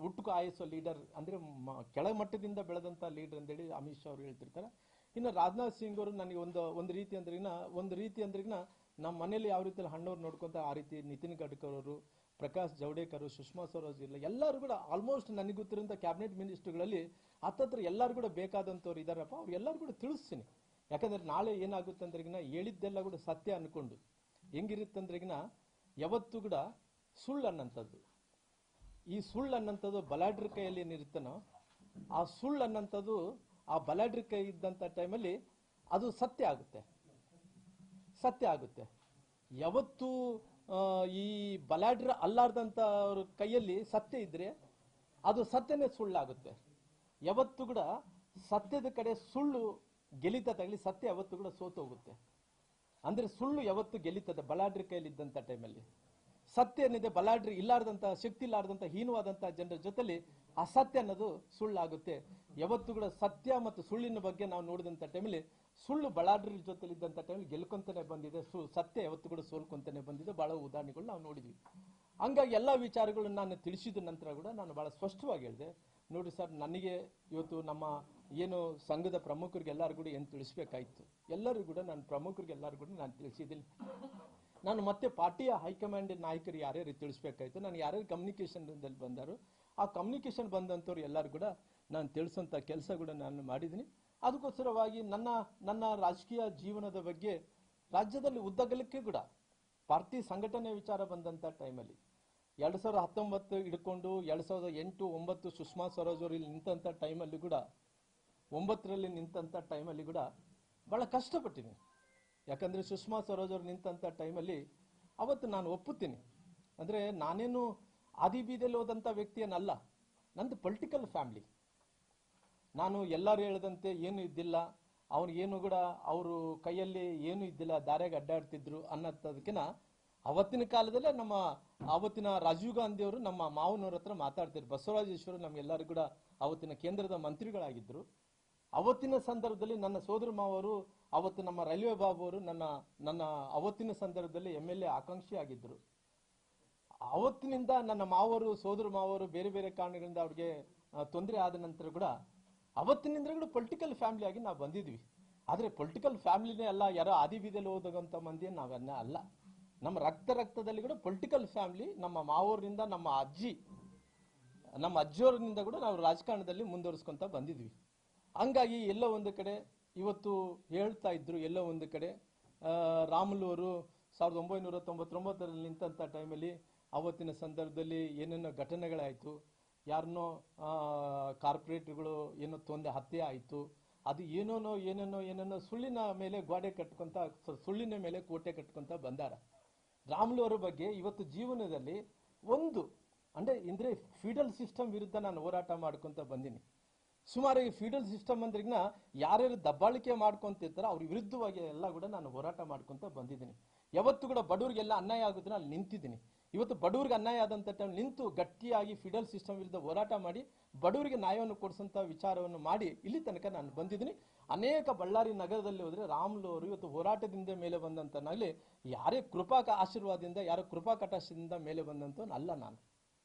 Speaker 2: ಹುಟ್ಟುಕು ಆಯಸೋ ಲೀಡರ್ ಅಂದರೆ ಕೆಳಮಟ್ಟದಿಂದ ಬೆಳೆದಂಥ ಲೀಡರ್ ಅಂತೇಳಿ ಅಮಿತ್ ಶಾ ಅವರು ಹೇಳ್ತಿರ್ತಾರೆ. ಇನ್ನು ರಾಜನಾಥ್ ಸಿಂಗ್ ಅವರು ನನಗೆ ಒಂದು ರೀತಿ ಅಂದ್ರಿಗಿನ ನಮ್ಮ ಮನೇಲಿ ಯಾವ ರೀತಿಯಲ್ಲಿ ಹಣ್ಣವ್ರು ನೋಡ್ಕೊಂತ ಆ ರೀತಿ ನಿತಿನ್ ಗಡ್ಕರಿ ಅವರು, ಪ್ರಕಾಶ್ ಜಾವಡೇಕರ್, ಸುಷ್ಮಾ ಸ್ವರಾಜ್ ಇಲ್ಲ, ಎಲ್ಲರೂ ಕೂಡ ಆಲ್ಮೋಸ್ಟ್ ನನಗೆ ಗೊತ್ತಿರೋಂಥ ಕ್ಯಾಬಿನೆಟ್ ಮಿನಿಸ್ಟರ್ಗಳಲ್ಲಿ ಹತ್ತತ್ರ ಎಲ್ಲರೂ ಕೂಡ ಬೇಕಾದಂಥವ್ರು ಇದ್ದಾರಪ್ಪ. ಅವ್ರು ಎಲ್ಲರೂ ಕೂಡ ತಿಳಿಸ್ತೀನಿ. ಯಾಕಂದ್ರೆ ನಾಳೆ ಏನಾಗುತ್ತೆ ಅಂದ್ರಿಗಿನ ಹೇಳಿದ್ದೆಲ್ಲ ಕೂಡ ಸತ್ಯ ಅನ್ಕೊಂಡು ಹೆಂಗಿರುತ್ತಂದ್ರಿಗಿನ ಯಾವತ್ತೂ ಕೂಡ ಸುಳ್ಳು ಅನ್ನಂಥದ್ದು, ಈ ಸುಳ್ಳು ಅನ್ನಂಥದ್ದು ಬಲಾಢ್ರ ಕೈಯಲ್ಲಿ ಏನಿರುತ್ತನೋ ಆ ಸುಳ್ಳು ಅನ್ನಂಥದ್ದು ಆ ಬಲಾಢ್ರ ಕೈ ಇದ್ದಂಥ ಟೈಮಲ್ಲಿ ಅದು ಸತ್ಯ ಆಗುತ್ತೆ. ಯಾವತ್ತು ಈ ಬಲಾಢ್ರ ಅಲ್ಲಾರ್ದಂಥ ಅವ್ರ ಕೈಯಲ್ಲಿ ಸತ್ಯ ಇದ್ರೆ ಅದು ಸತ್ಯನೇ ಸುಳ್ಳಾಗುತ್ತೆ. ಯಾವತ್ತು ಕೂಡ ಸತ್ಯದ ಕಡೆ ಸುಳ್ಳು ಗೆಲಿತದಾಗಲಿ ಸತ್ಯ ಯಾವತ್ತು ಕೂಡ ಸೋತೋಗುತ್ತೆ. ಅಂದ್ರೆ ಸುಳ್ಳು ಯಾವತ್ತು ಗೆಲಿತದೆ ಬಲಾಢ್ರ ಕೈಯಲ್ಲಿ ಇದ್ದಂಥ ಟೈಮಲ್ಲಿ. ಸತ್ಯ ಏನಿದೆ ಬಲಾಢ್ರ ಇಲ್ಲಾರ್ದಂಥ ಶಕ್ತಿ ಇಲ್ಲಾರ್ದಂಥ ಹೀನವಾದಂಥ ಜನರ ಜೊತೆಲಿ ಅಸತ್ಯ ಅನ್ನೋದು ಸುಳ್ಳಾಗುತ್ತೆ. ಯಾವತ್ತು ಕೂಡ ಸತ್ಯ ಮತ್ತು ಸುಳ್ಳಿನ ಬಗ್ಗೆ ನಾವು ನೋಡಿದಂಥ ಟೈಮಲ್ಲಿ ಸುಳ್ಳು ಬಲಾಢ್ರ ಜೊತೆಲಿ ಇದ್ದಂಥ ಟೈಮಲ್ಲಿ ಗೆಲ್ಕೊಂತಾನೆ ಬಂದಿದೆ, ಸತ್ಯ ಯಾವತ್ತು ಕೂಡ ಸೋಲ್ಕೊಂತಾನೆ ಬಂದಿದೆ. ಬಹಳ ಉದಾಹರಣೆಗಳು ನಾವು ನೋಡಿದ್ವಿ. ಹಂಗಾಗಿ ಎಲ್ಲ ವಿಚಾರಗಳನ್ನು ನಾನು ತಿಳಿಸಿದ ನಂತರ ಕೂಡ ನಾನು ಬಹಳ ಸ್ಪಷ್ಟವಾಗಿ ಹೇಳಿದೆ, ನೋಡಿ ಸರ್, ನನಗೆ ಇವತ್ತು ನಮ್ಮ ಏನು ಸಂಘದ ಪ್ರಮುಖರಿಗೆ ಎಲ್ಲರೂ ಕೂಡ ಏನು ತಿಳಿಸ್ಬೇಕಾಯ್ತು ಎಲ್ಲರಿಗೂ ಕೂಡ ನಾನು ಪ್ರಮುಖರಿಗೆ ಎಲ್ಲರೂ ಕೂಡ ನಾನು ತಿಳಿಸಿದ್ದೀನಿ. ನಾನು ಮತ್ತೆ ಪಾರ್ಟಿಯ ಹೈಕಮಾಂಡ್ ನಾಯಕರು ಯಾರ್ಯಾರು ತಿಳಿಸ್ಬೇಕಾಯ್ತು, ನಾನು ಯಾರ್ಯಾರು ಕಮ್ಯುನಿಕೇಷನ್ದಲ್ಲಿ ಬಂದಾರೋ ಆ ಕಮ್ಯುನಿಕೇಷನ್ ಬಂದಂಥವ್ರು ಎಲ್ಲರೂ ಕೂಡ ನಾನು ತಿಳಿಸೋಂಥ ಕೆಲಸ ಕೂಡ ನಾನು ಮಾಡಿದ್ದೀನಿ. ಅದಕ್ಕೋಸ್ಕರವಾಗಿ ನನ್ನ ರಾಜಕೀಯ ಜೀವನದ ಬಗ್ಗೆ ರಾಜ್ಯದಲ್ಲಿ ಉದ್ದಗಲಕ್ಕೆ ಕೂಡ ಪಾರ್ಟಿ ಸಂಘಟನೆ ವಿಚಾರ ಬಂದಂಥ ಟೈಮಲ್ಲಿ 2019 ಹಿಡ್ಕೊಂಡು 2008, 2009 ಸುಷ್ಮಾ ಸ್ವರಾಜ್ ಅವರು ಇಲ್ಲಿ ನಿಂತಂಥ ಟೈಮಲ್ಲಿ ಕೂಡ 9ರಲ್ಲಿ ನಿಂತಂಥ ಟೈಮಲ್ಲಿ ಕೂಡ ಬಹಳ ಕಷ್ಟಪಟ್ಟಿದ್ದೀನಿ. ಯಾಕಂದರೆ ಸುಷ್ಮಾ ಸ್ವರಾಜ್ ಅವರು ನಿಂತಂಥ ಟೈಮಲ್ಲಿ ಅವತ್ತು ನಾನು ಒಪ್ಪುತ್ತೀನಿ, ಅಂದರೆ ನಾನೇನು ಆದಿ ಬೀದಿಯಲ್ಲಿ ಹೋದಂಥ ವ್ಯಕ್ತಿಯನ್ನಲ್ಲ. ನಂದು ಪೊಲಿಟಿಕಲ್ ಫ್ಯಾಮಿಲಿ. ನಾನು ಎಲ್ಲರೂ ಹೇಳಿದಂತೆ ಏನು ಇದ್ದಿಲ್ಲ, ಏನು ಕೂಡ ಅವರು ಕೈಯಲ್ಲಿ ಏನು ಇದ್ದಿಲ್ಲ, ದಾರ್ಯಾಗ ಅಡ್ಡಾಡ್ತಿದ್ರು ಅನ್ನೋದಕ್ಕಿಂತ ಅವತ್ತಿನ ಕಾಲದಲ್ಲೇ ನಮ್ಮ ಅವತ್ತಿನ ರಾಜೀವ್ ಗಾಂಧಿ ಅವರು ನಮ್ಮ ಮಾವನವ್ರ ಹತ್ರ ಮಾತಾಡ್ತಿದ್ರು. ಬಸವರಾಜೇಶ್ವರ ನಮ್ಗೆಲ್ಲರೂ ಕೂಡ ಅವತ್ತಿನ ಕೇಂದ್ರದ ಮಂತ್ರಿಗಳಾಗಿದ್ದರು. ಅವತ್ತಿನ ಸಂದರ್ಭದಲ್ಲಿ ನನ್ನ ಸೋದರ ಮಾವರು ಅವತ್ತು ನಮ್ಮ ರೈಲ್ವೆ ಬಾಬು ಅವರು ನನ್ನ ಅವತ್ತಿನ ಸಂದರ್ಭದಲ್ಲಿ MLA ಆಕಾಂಕ್ಷಿ ಆಗಿದ್ದರು. ಅವತ್ತಿನಿಂದ ನನ್ನ ಮಾವರು ಸೋದರ ಮಾವರು ಬೇರೆ ಬೇರೆ ಕಾರಣಗಳಿಂದ ಅವ್ರಿಗೆ ತೊಂದರೆ ಆದ ನಂತರ ಕೂಡ ಅವತ್ತಿನಿಂದ ಕೂಡ ಪೊಲಿಟಿಕಲ್ ಫ್ಯಾಮಿಲಿ ಆಗಿ ನಾವು ಬಂದಿದ್ವಿ. ಆದರೆ ಪೊಲಿಟಿಕಲ್ ಫ್ಯಾಮಿಲಿನೇ ಅಲ್ಲ, ಯಾರೋ ಆದಿ ಬೀದಿಯಲ್ಲಿ ಹೋದಂಥ ಮಂದಿ ನಾವನ್ನ ಅಲ್ಲ. ನಮ್ಮ ರಕ್ತದಲ್ಲಿ ಕೂಡ ಪೊಲಿಟಿಕಲ್ ಫ್ಯಾಮಿಲಿ. ನಮ್ಮ ಮಾವೂರಿನಿಂದ ನಮ್ಮ ಅಜ್ಜಿಯವರಿಂದ ಕೂಡ ನಾವು ರಾಜಕಾರಣದಲ್ಲಿ ಮುಂದುವರಿಸ್ಕೊಂತ ಬಂದಿದ್ವಿ. ಹಂಗಾಗಿ ಎಲ್ಲೋ ಒಂದು ಕಡೆ ಇವತ್ತು ಹೇಳ್ತಾ ಇದ್ರು, ಎಲ್ಲೋ ಒಂದು ಕಡೆ ರಾಮುಲು ಅವರು 1999ರಲ್ಲಿ ನಿಂತಂಥ ಟೈಮಲ್ಲಿ ಅವತ್ತಿನ ಸಂದರ್ಭದಲ್ಲಿ ಏನೇನೋ ಘಟನೆಗಳಾಯಿತು, ಯಾರನ್ನೋ ಕಾರ್ಪೊರೇಟ್ಗಳು ಏನೋ ಹತ್ಯೆ ಆಯಿತು, ಅದು ಏನೇನೋ ಸುಳ್ಳಿನ ಮೇಲೆ ಗೋಡೆ ಕಟ್ಕೊಂತ, ಸುಳ್ಳಿನ ಮೇಲೆ ಕೋಟೆ ಕಟ್ಕೊಂತ ಬಂದಾರ. ರಾಮುಲು ಅವರ ಬಗ್ಗೆ ಇವತ್ತು ಜೀವನದಲ್ಲಿ ಅಂದ್ರೆ ಫೀಡಲ್ ಸಿಸ್ಟಮ್ ವಿರುದ್ಧ ನಾನು ಹೋರಾಟ ಮಾಡ್ಕೊಂತ ಬಂದೀನಿ. ಸುಮಾರು ಈ ಫೀಡಲ್ ಸಿಸ್ಟಮ್ ಅಂದ್ರಿಗಿನ ಯಾರ್ಯಾರು ದಬ್ಬಾಳಿಕೆ ಮಾಡ್ಕೊಂತಿರ್ತಾರೋ ಅವ್ರ ವಿರುದ್ಧವಾಗಿ ಎಲ್ಲ ಕೂಡ ನಾನು ಹೋರಾಟ ಮಾಡ್ಕೊಂತ ಬಂದಿದ್ದೀನಿ. ಯಾವತ್ತು ಕೂಡ ಬಡವರಿಗೆಲ್ಲ ಅನ್ಯಾಯ ಆಗೋದನ್ನ ಅಲ್ಲಿ ನಿಂತಿದ್ದೀನಿ. ಇವತ್ತು ಬಡವರಿಗೆ ಅನ್ಯಾಯ ಆದಂಥ ಟೈಮ್ ನಿಂತು ಗಟ್ಟಿಯಾಗಿ ಫೀಡಲ್ ಸಿಸ್ಟಮ್ ವಿರುದ್ಧ ಹೋರಾಟ ಮಾಡಿ ಬಡವರಿಗೆ ನ್ಯಾಯವನ್ನು ಕೊಡಿಸೋಂಥ ವಿಚಾರವನ್ನು ಮಾಡಿ ಇಲ್ಲಿ ತನಕ ನಾನು ಬಂದಿದ್ದೀನಿ. ಅನೇಕ ಬಳ್ಳಾರಿ ನಗರದಲ್ಲಿ ಹೋದರೆ ರಾಮುಲು ಅವರು ಇವತ್ತು ಹೋರಾಟದಿಂದ ಮೇಲೆ ಬಂದಂತನಾಗಲಿ, ಯಾರೇ ಕೃಪಾ ಆಶೀರ್ವಾದದಿಂದ, ಯಾರೋ ಕೃಪಾ ಕಟಾಕ್ಷದಿಂದ ಮೇಲೆ ಬಂದಂತವನು ಅಲ್ಲ ನಾನು.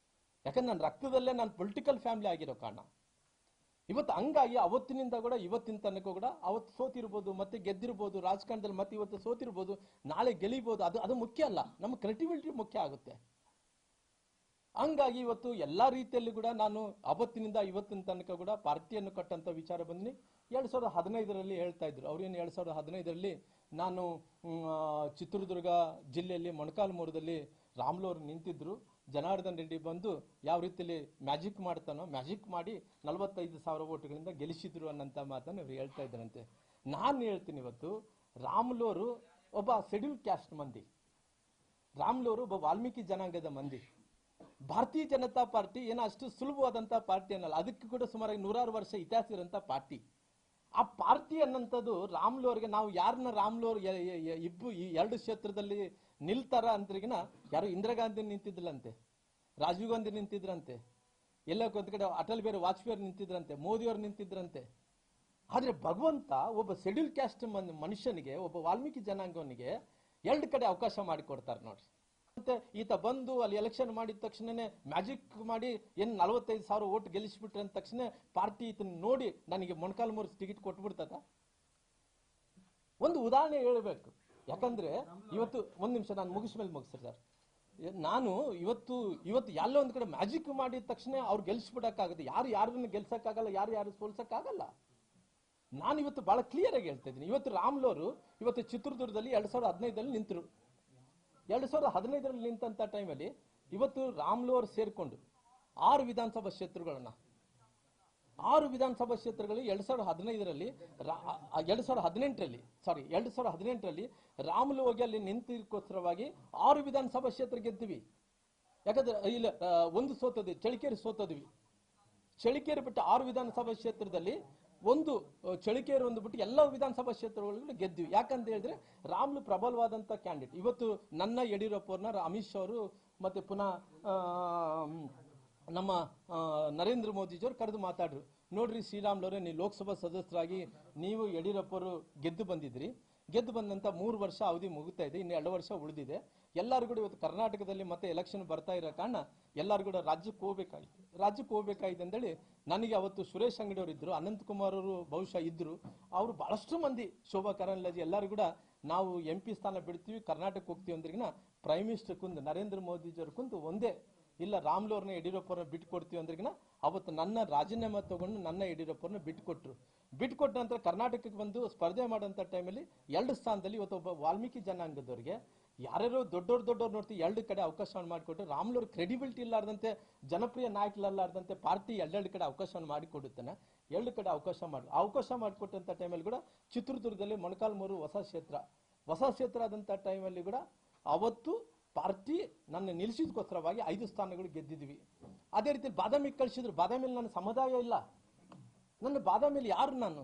Speaker 2: ಯಾಕಂದ್ರೆ ನನ್ನ ರಕ್ತದಲ್ಲೇ ನಾನು ಪೊಲಿಟಿಕಲ್ ಫ್ಯಾಮಿಲಿ ಆಗಿರೋ ಕಾರಣ ಇವತ್ತು. ಹಂಗಾಗಿ ಅವತ್ತಿನಿಂದ ಕೂಡ ಇವತ್ತಿನ ತನಕ ಕೂಡ ಅವತ್ತು ಸೋತಿರ್ಬೋದು, ಮತ್ತೆ ಗೆದ್ದಿರ್ಬೋದು ರಾಜಕಾರಣದಲ್ಲಿ, ಮತ್ತೆ ಇವತ್ತು ಸೋತಿರ್ಬೋದು, ನಾಳೆ ಗೆಲ್ಲಿಬೋದು. ಅದು ಮುಖ್ಯ ಅಲ್ಲ, ನಮ್ಮ ಕ್ರೆಡಿಬಿಲಿಟಿ ಮುಖ್ಯ ಆಗುತ್ತೆ. ಹಂಗಾಗಿ ಇವತ್ತು ಎಲ್ಲಾ ರೀತಿಯಲ್ಲಿ ಕೂಡ ನಾನು ಅವತ್ತಿನಿಂದ ಇವತ್ತಿನ ತನಕ ಕೂಡ ಪಾರ್ಟಿಯನ್ನು ಕಟ್ಟಂತ ವಿಚಾರ ಬಂದಿನಿ. 2015ರಲ್ಲಿ ಹೇಳ್ತಾ ಇದ್ರು ಅವ್ರೇನು, 2015ರಲ್ಲಿ ನಾನು ಚಿತ್ರದುರ್ಗ ಜಿಲ್ಲೆಯಲ್ಲಿ ಮೊಣಕಾಲ್ಮೂರದಲ್ಲಿ ರಾಮುಲು ಅವರು ನಿಂತಿದ್ರು. ಜನಾರ್ದನ್ ರೆಡ್ಡಿ ಬಂದು ಯಾವ ರೀತಿಯಲ್ಲಿ ಮ್ಯಾಜಿಕ್ ಮಾಡ್ತಾನೋ ಮ್ಯಾಜಿಕ್ ಮಾಡಿ 45,000 ಓಟ್ಗಳಿಂದ ಗೆಲ್ಲಿಸಿದ್ರು ಅನ್ನಂತ ಮಾತನ್ನು ಇವ್ರು ಹೇಳ್ತಾ ಇದ್ದಾರಂತೆ. ನಾನು ಹೇಳ್ತೀನಿ, ಇವತ್ತು ರಾಮುಲು ಒಬ್ಬ ಶೆಡ್ಯೂಲ್ ಕ್ಯಾಸ್ಟ್ ಮಂದಿ, ರಾಮುಲು ಒಬ್ಬ ವಾಲ್ಮೀಕಿ ಜನಾಂಗದ ಮಂದಿ. ಭಾರತೀಯ ಜನತಾ ಪಾರ್ಟಿ ಏನೋ ಅಷ್ಟು ಸುಲಭವಾದಂತ ಪಾರ್ಟಿ ಅನ್ನಲ್ಲ, ಅದಕ್ಕೆ ಕೂಡ ಸುಮಾರು 100 ವರ್ಷ ಇತಿಹಾಸ ಇರೋಂಥ ಪಾರ್ಟಿ. ಆ ಪಾರ್ಟಿ ಅನ್ನಂಥದ್ದು ರಾಮುಲು ಅವರಿಗೆ, ನಾವು ಯಾರನ್ನ ರಾಮುಲು ಅವರು ಈ 2 ಕ್ಷೇತ್ರದಲ್ಲಿ ನಿಲ್ತಾರ ಅಂದ್ರಿಗಿನ, ಯಾರು ಇಂದಿರಾ ಗಾಂಧಿ ನಿಂತಿದ್ಲಂತೆ, ರಾಜೀವ್ ಗಾಂಧಿ ನಿಂತಿದ್ರಂತೆ, ಎಲ್ಲ ಒಂದು ಕಡೆ ಅಟಲ್ ಬಿಹಾರಿ ವಾಜಪೇಯಿ ಅವರು ನಿಂತಿದ್ರಂತೆ, ಮೋದಿ ಅವರು ನಿಂತಿದ್ರಂತೆ. ಆದ್ರೆ ಭಗವಂತ ಒಬ್ಬ ಶೆಡ್ಯೂಲ್ ಕ್ಯಾಸ್ಟ್ ಮನುಷ್ಯನಿಗೆ, ಒಬ್ಬ ವಾಲ್ಮೀಕಿ ಜನಾಂಗವನಿಗೆ 2 ಕಡೆ ಅವಕಾಶ ಮಾಡಿಕೊಡ್ತಾರೆ ನೋಡ್ರಿ. ಮತ್ತೆ ಈತ ಬಂದು ಅಲ್ಲಿ ಎಲೆಕ್ಷನ್ ಮಾಡಿದ ತಕ್ಷಣನೇ ಮ್ಯಾಜಿಕ್ ಮಾಡಿ 45,000 ಓಟ್ ಗೆಲ್ಲಿಸ್ಬಿಟ್ರೆ ಅಂದ ತಕ್ಷಣ ಪಾರ್ಟಿ ಇದನ್ನ ನೋಡಿ ನನಗೆ ಮೊಣಕಾಲ್ಮೂರು ಟಿಕೆಟ್ ಕೊಟ್ಬಿಡ್ತದ? ಒಂದು ಉದಾಹರಣೆ ಹೇಳಬೇಕು. ಯಾಕಂದ್ರೆ ಇವತ್ತು ಒಂದ್ ನಿಮಿಷ ನಾನು ಮುಗಿಸ್ರಿ ಸರ್. ನಾನು ಇವತ್ತು ಎಲ್ಲ ಒಂದ್ ಕಡೆ ಮ್ಯಾಜಿಕ್ ಮಾಡಿದ ತಕ್ಷಣ ಅವ್ರು ಗೆಲ್ಸ್ಬಿಡಕ್ಕಾಗತ್ತೆ. ಯಾರನ್ನ ಗೆಲ್ಸಕ್ಕಾಗಲ್ಲ, ಯಾರು ಸೋಲ್ಸಕ್ಕಾಗಲ್ಲ. ನಾನು ಇವತ್ತು ಬಹಳ ಕ್ಲಿಯರ್ ಆಗಿ ಹೇಳ್ತಾ ಇದ್ದೀನಿ. ಇವತ್ತು ರಾಮುಲು ಅವರು ಇವತ್ತು ಚಿತ್ರದುರ್ಗದಲ್ಲಿ 2015 ನಿಂತರು. 2015 ನಿಂತ ಟೈಮಲ್ಲಿ ಇವತ್ತು ರಾಮುಲು ಅವರು ಸೇರ್ಕೊಂಡು 6 ವಿಧಾನಸಭಾ ಕ್ಷೇತ್ರಗಳನ್ನ 6 ವಿಧಾನಸಭಾ ಕ್ಷೇತ್ರಗಳಲ್ಲಿ 2018ರಲ್ಲಿ ರಾಮುಲು ಹೋಗಿ ಅಲ್ಲಿ ನಿಂತಿಗೋಸ್ಕರವಾಗಿ 6 ವಿಧಾನಸಭಾ ಕ್ಷೇತ್ರ ಗೆದ್ದಿವಿ. ಯಾಕಂದ್ರೆ ಇಲ್ಲ ಒಂದು ಸೋತದ್ವಿ, ಚಳಿಕೇರಿ ಸೋತದ್ವಿ. ಚಳಿಕೇರಿ ಬಿಟ್ಟು 6 ವಿಧಾನಸಭಾ ಕ್ಷೇತ್ರದಲ್ಲಿ ಒಂದು ಚಳಿಕೇರಿ ಒಂದು ಬಿಟ್ಟು ಎಲ್ಲ ವಿಧಾನಸಭಾ ಕ್ಷೇತ್ರಗಳಿಗೂ ಗೆದ್ದಿವಿ. ಯಾಕಂತ ಹೇಳಿದ್ರೆ ರಾಮುಲು ಪ್ರಬಲವಾದಂತ ಕ್ಯಾಂಡಿಡೇಟ್. ಇವತ್ತು ನನ್ನ ಯಡಿಯೂರಪ್ಪವ್ರನ್ನ ಅಮಿತ್ ಶಾ ಅವರು ಮತ್ತೆ ಪುನಃ ನಮ್ಮ ನರೇಂದ್ರ ಮೋದಿಜಿಯವರು ಕರೆದು ಮಾತಾಡ್ರು. ನೋಡ್ರಿ ಶ್ರೀರಾಮುಲವರೇ, ನೀವು ಲೋಕಸಭಾ ಸದಸ್ಯರಾಗಿ ನೀವು ಯಡಿಯೂರಪ್ಪರು ಗೆದ್ದು ಬಂದಿದ್ರಿ. ಗೆದ್ದು ಬಂದಂತ 3 ವರ್ಷ ಅವಧಿ ಮುಗಿತಾ ಇದೆ, ಇನ್ನು 2 ವರ್ಷ ಉಳಿದಿದೆ. ಎಲ್ಲರೂ ಕೂಡ ಇವತ್ತು ಕರ್ನಾಟಕದಲ್ಲಿ ಮತ್ತೆ ಎಲೆಕ್ಷನ್ ಬರ್ತಾ ಇರೋ ಕಾರಣ ಎಲ್ಲರೂ ಕೂಡ ರಾಜ್ಯಕ್ಕೆ ಹೋಗ್ಬೇಕಾಯ್ತು ಅಂತೇಳಿ ನನಗೆ ಅವತ್ತು ಸುರೇಶ್ ಅಂಗಡಿ ಅವರು ಇದ್ರು, ಅನಂತಕುಮಾರ್ ಅವರು ಬಹುಶಃ ಇದ್ರು, ಅವರು ಬಹಳಷ್ಟು ಮಂದಿ, ಶೋಭಾ ಕರಂದ್ಲಾಜೆ ಎಲ್ಲರೂ ಕೂಡ ನಾವು MP ಸ್ಥಾನ ಬಿಡ್ತೀವಿ, ಕರ್ನಾಟಕಕ್ಕೆ ಹೋಗ್ತೀವಿ ಅಂದ್ರಿಗಿನ ಪ್ರೈಮ್ ಮಿನಿಸ್ಟರ್ ಕುಂದು ನರೇಂದ್ರ ಮೋದಿಜಿಯವರು ಕುಂದು ಒಂದೇ ಇಲ್ಲ ರಾಮುಲು ಅವ್ರನ್ನ ಯಡಿಯೂರಪ್ಪರನ್ನ ಬಿಟ್ಕೊಡ್ತೀವಿ ಅಂದ್ರಿಗಿನ ಅವತ್ತು ನನ್ನ ರಾಜೀನಾಮೆ ತಗೊಂಡು ನನ್ನ ಯಡಿಯೂರಪ್ಪರನ್ನ ಬಿಟ್ಕೊಟ್ಟ ನಂತರ ಕರ್ನಾಟಕಕ್ಕೆ ಬಂದು ಸ್ಪರ್ಧೆ ಮಾಡೋಂಥ ಟೈಮಲ್ಲಿ 2 ಸ್ಥಾನದಲ್ಲಿ ಇವತ್ತು ಒಬ್ಬ ವಾಲ್ಮೀಕಿ ಜನಾಂಗದವರಿಗೆ ಯಾರ್ಯಾರೋ ದೊಡ್ಡವ್ರು ನೋಡ್ತೀವಿ 2 ಕಡೆ ಅವಕಾಶ ಮಾಡಿಕೊಟ್ಟು ರಾಮುಲು ಅವ್ರ ಕ್ರೆಡಿಬಿಲಿಟಿ ಇಲ್ಲಾರ್ದಂತೆ, ಜನಪ್ರಿಯ ನಾಯಕರಲ್ಲಾರ್ದಂತೆ ಪಾರ್ಟಿ 2 ಕಡೆ ಅವಕಾಶ ಮಾಡಿಕೊಡುತ್ತಾನೆ. 2 ಕಡೆ ಅವಕಾಶ ಮಾಡಿಕೊಟ್ಟಂತ ಟೈಮಲ್ಲಿ ಕೂಡ ಚಿತ್ರದುರ್ಗದಲ್ಲಿ ಮೊಣಕಾಲ್ಮೂರು ಹೊಸ ಕ್ಷೇತ್ರ ಆದಂತ ಟೈಮಲ್ಲಿ ಕೂಡ ಅವತ್ತು ಪಾರ್ಟಿ ನನ್ನ ನಿಲ್ಲಿಸಿದಕ್ಕೋಸ್ಕರವಾಗಿ 5 ಸ್ಥಾನಗಳು ಗೆದ್ದಿದ್ವಿ. ಅದೇ ರೀತಿ ಬಾದಾಮಿಗೆ ಕಳಿಸಿದ್ರು. ಬಾದಾಮಿಯಲ್ಲಿ ನನ್ನ ಸಮುದಾಯ ಇಲ್ಲ, ನನ್ನ ಬಾದಾಮಿಯಲ್ಲಿ ಯಾರು ನಾನು?